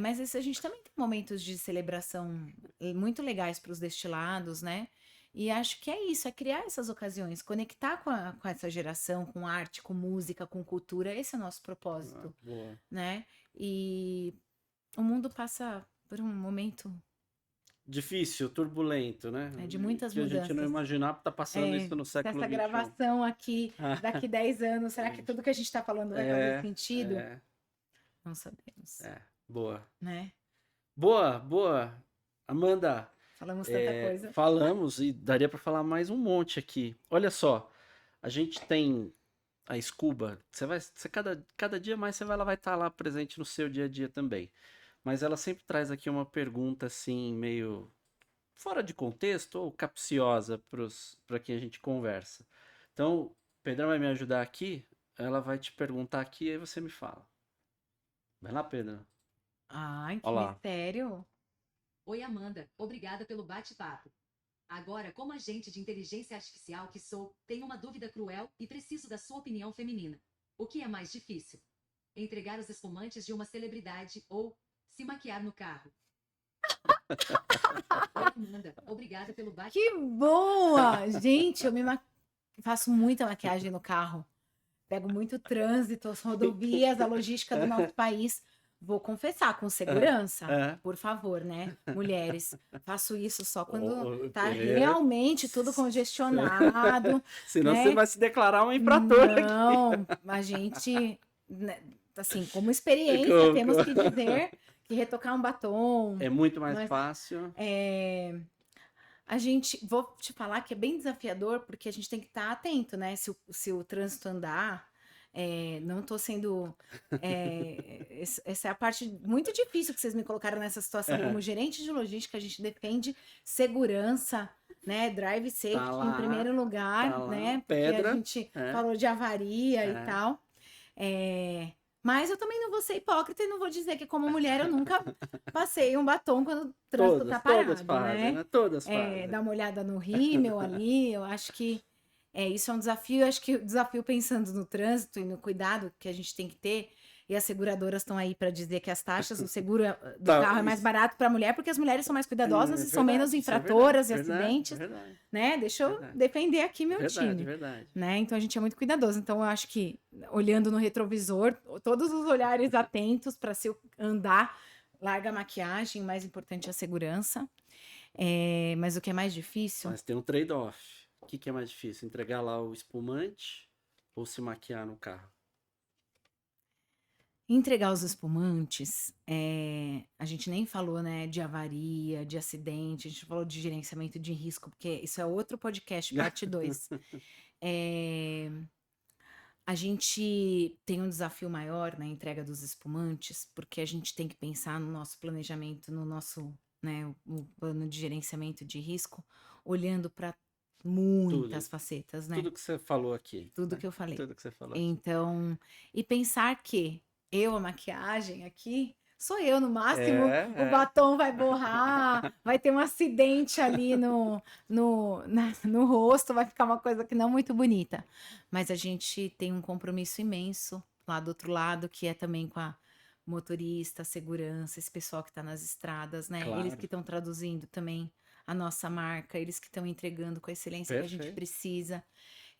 Mas a gente também tem momentos de celebração muito legais para os destilados, né? E acho que é isso, é criar essas ocasiões, conectar com essa geração, com arte, com música, com cultura. Esse é o nosso Ah, propósito, boa. né? E o mundo passa por um momento Difícil, turbulento, né? de muitas Que a gente não mudanças. imaginava tá passando isso no Se século essa XXI. gravação aqui, daqui 10 anos, será que tudo que a gente está falando vai fazer É, sentido? é, Não sabemos, é. Boa. né? Boa, boa. Amanda, Falamos tanta coisa. falamos e daria para falar mais um monte aqui. Olha só, a gente tem a Scuba, cada dia mais ela vai estar lá presente no seu dia a dia também. Mas ela sempre traz aqui uma pergunta assim, meio fora de contexto ou capciosa para quem a gente conversa. Então, o Pedrão vai me ajudar aqui, ela vai te perguntar aqui e aí você me fala. Vai lá, Pedro. Ai, que Olha lá. mistério. Oi, Amanda. Obrigada pelo bate-papo. Agora, como agente de inteligência artificial que sou, tenho uma dúvida cruel e preciso da sua opinião feminina. O que é mais difícil? Entregar os espumantes de uma celebridade ou se maquiar no carro? Oi, Amanda. Obrigada pelo bate-papo. Que boa! Gente, faço muita maquiagem no carro. Pego muito trânsito, as rodovias, a logística do nosso país. Vou confessar, com segurança, É. por favor, né? Mulheres, faço isso só quando tá É. realmente tudo congestionado, Senão você né? vai se declarar uma infratora aqui. Não, a gente, né, assim, como experiência, Com- temos com- que dizer que retocar um batom, É muito mais mas fácil. vou te falar que é bem desafiador, porque a gente tem que estar atento, né? Se o trânsito andar, não tô sendo. Essa é a parte muito difícil que vocês me colocaram nessa situação. Como gerente de logística, a gente defende segurança, né? Drive safety Tá lá, em primeiro lugar, tá lá, né? Porque pedra, a gente é. falou de avaria e É. tal. Mas eu também não vou ser hipócrita e não vou dizer que, como mulher, eu nunca passei um batom quando o trânsito tá Todas parado, fazem, né? né? Todas fazem. Dar uma olhada no rímel ali, eu acho que isso é um desafio. Eu acho que o desafio pensando no trânsito e no cuidado que a gente tem que ter, e as seguradoras estão aí para dizer que as taxas, o seguro do Tá, carro é mais isso. barato para a mulher, porque as mulheres são mais cuidadosas É e são menos verdade, isso é infratoras e verdade, acidentes, verdade, né? Deixa eu verdade. defender aqui meu Verdade, time, verdade. né? Então a gente é muito cuidadoso. Então eu acho que, olhando no retrovisor, todos os olhares atentos para se andar, larga a maquiagem, o mais importante é a segurança. Mas o que é mais difícil? Mas tem um trade-off. O que é mais difícil? Entregar lá o espumante ou se maquiar no carro? Entregar os espumantes, a gente nem falou, né, de avaria, de acidente, a gente falou de gerenciamento de risco, porque isso é outro podcast, parte 2. A gente tem um desafio maior na entrega dos espumantes, porque a gente tem que pensar no nosso planejamento, no nosso, né, o plano de gerenciamento de risco, olhando para muitas facetas, né? Tudo que você falou aqui. Tudo né? que eu falei. Tudo que você falou aqui. Então, e pensar que a maquiagem aqui, sou eu, no máximo, o batom vai borrar, vai ter um acidente ali no rosto, vai ficar uma coisa que não muito bonita. Mas a gente tem um compromisso imenso lá do outro lado, que é também com a motorista, a segurança, esse pessoal que está nas estradas, né? Claro. Eles que estão traduzindo também a nossa marca, eles que estão entregando com a excelência que a gente Perfeito. precisa.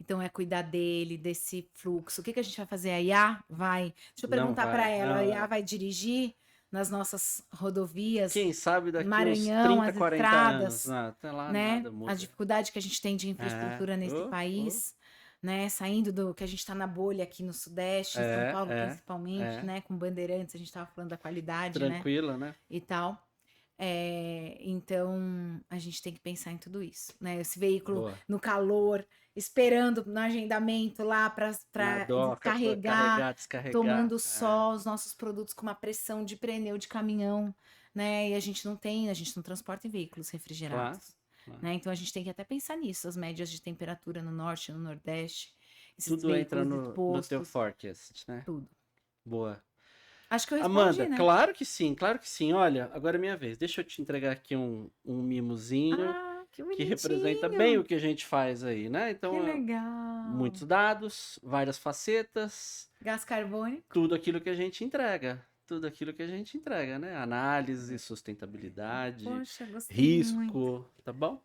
Então é cuidar dele, desse fluxo. O que a gente vai fazer? A IA vai. Deixa eu perguntar para ela. A IA vai dirigir nas nossas rodovias, Quem sabe daqui Maranhão, uns 30, as 40 estradas, anos. Não, tá lá né? nada muda. A dificuldade que a gente tem de infraestrutura nesse país, né? Saindo do que a gente está na bolha aqui no Sudeste, em São Paulo principalmente, né? Com Bandeirantes, a gente estava falando da qualidade, Tranquila, né? E tal. Então, a gente tem que pensar em tudo isso, né? Esse veículo Boa. no calor, esperando no agendamento lá para descarregar, tomando sol, os nossos produtos com uma pressão de pneu de caminhão, né? E a gente não transporta em veículos refrigerados, Claro. né? Então a gente tem que até pensar nisso, as médias de temperatura no norte, no nordeste, esses Tudo entra veículos no teu forecast, né? tudo. Boa. Acho que eu respondi, Amanda, né? claro que sim, claro que sim. Olha, agora é minha vez. Deixa eu te entregar aqui um mimozinho que representa bem o que a gente faz aí, né? Então, que legal. Muitos dados, várias facetas. Gás carbônico. Tudo aquilo que a gente entrega. Tudo aquilo que a gente entrega, né? Análise, sustentabilidade, Poxa, gostei risco, muito. Tá bom?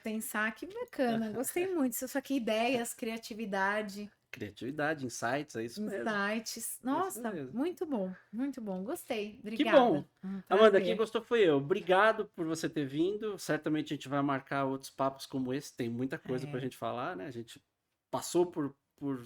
Pensar que bacana. Gostei muito. Isso aqui, ideias, criatividade. Criatividade, insights, é isso mesmo. Insights. Nossa, mesmo. muito bom, muito bom. Gostei. Obrigada. Que bom. Amanda, quem gostou foi eu. Obrigado por você ter vindo. Certamente a gente vai marcar outros papos como esse. Tem muita coisa pra gente falar, né? A gente passou por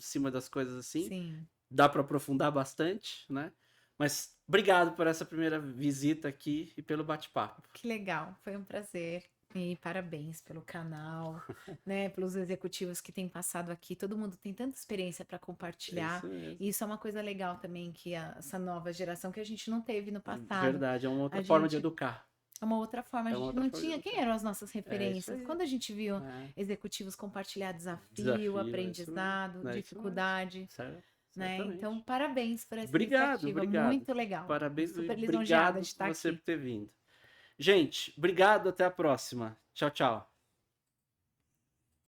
cima das coisas assim. Sim. Dá para aprofundar bastante, né? Mas obrigado por essa primeira visita aqui e pelo bate-papo. Que legal, foi um prazer. E parabéns pelo canal, né? Pelos executivos que têm passado aqui. Todo mundo tem tanta experiência para compartilhar. Isso mesmo. E isso é uma coisa legal também, que essa nova geração que a gente não teve no passado. Verdade, é uma outra forma de educar. É uma outra forma. A gente não tinha. Quem eram as nossas referências? Quando a gente viu executivos compartilhar desafio aprendizado, dificuldade. Né? Então, parabéns por essa iniciativa. Obrigado. Muito legal. Parabéns, super obrigado de estar por você aqui. ter vindo. Gente, obrigado, até a próxima. Tchau, tchau.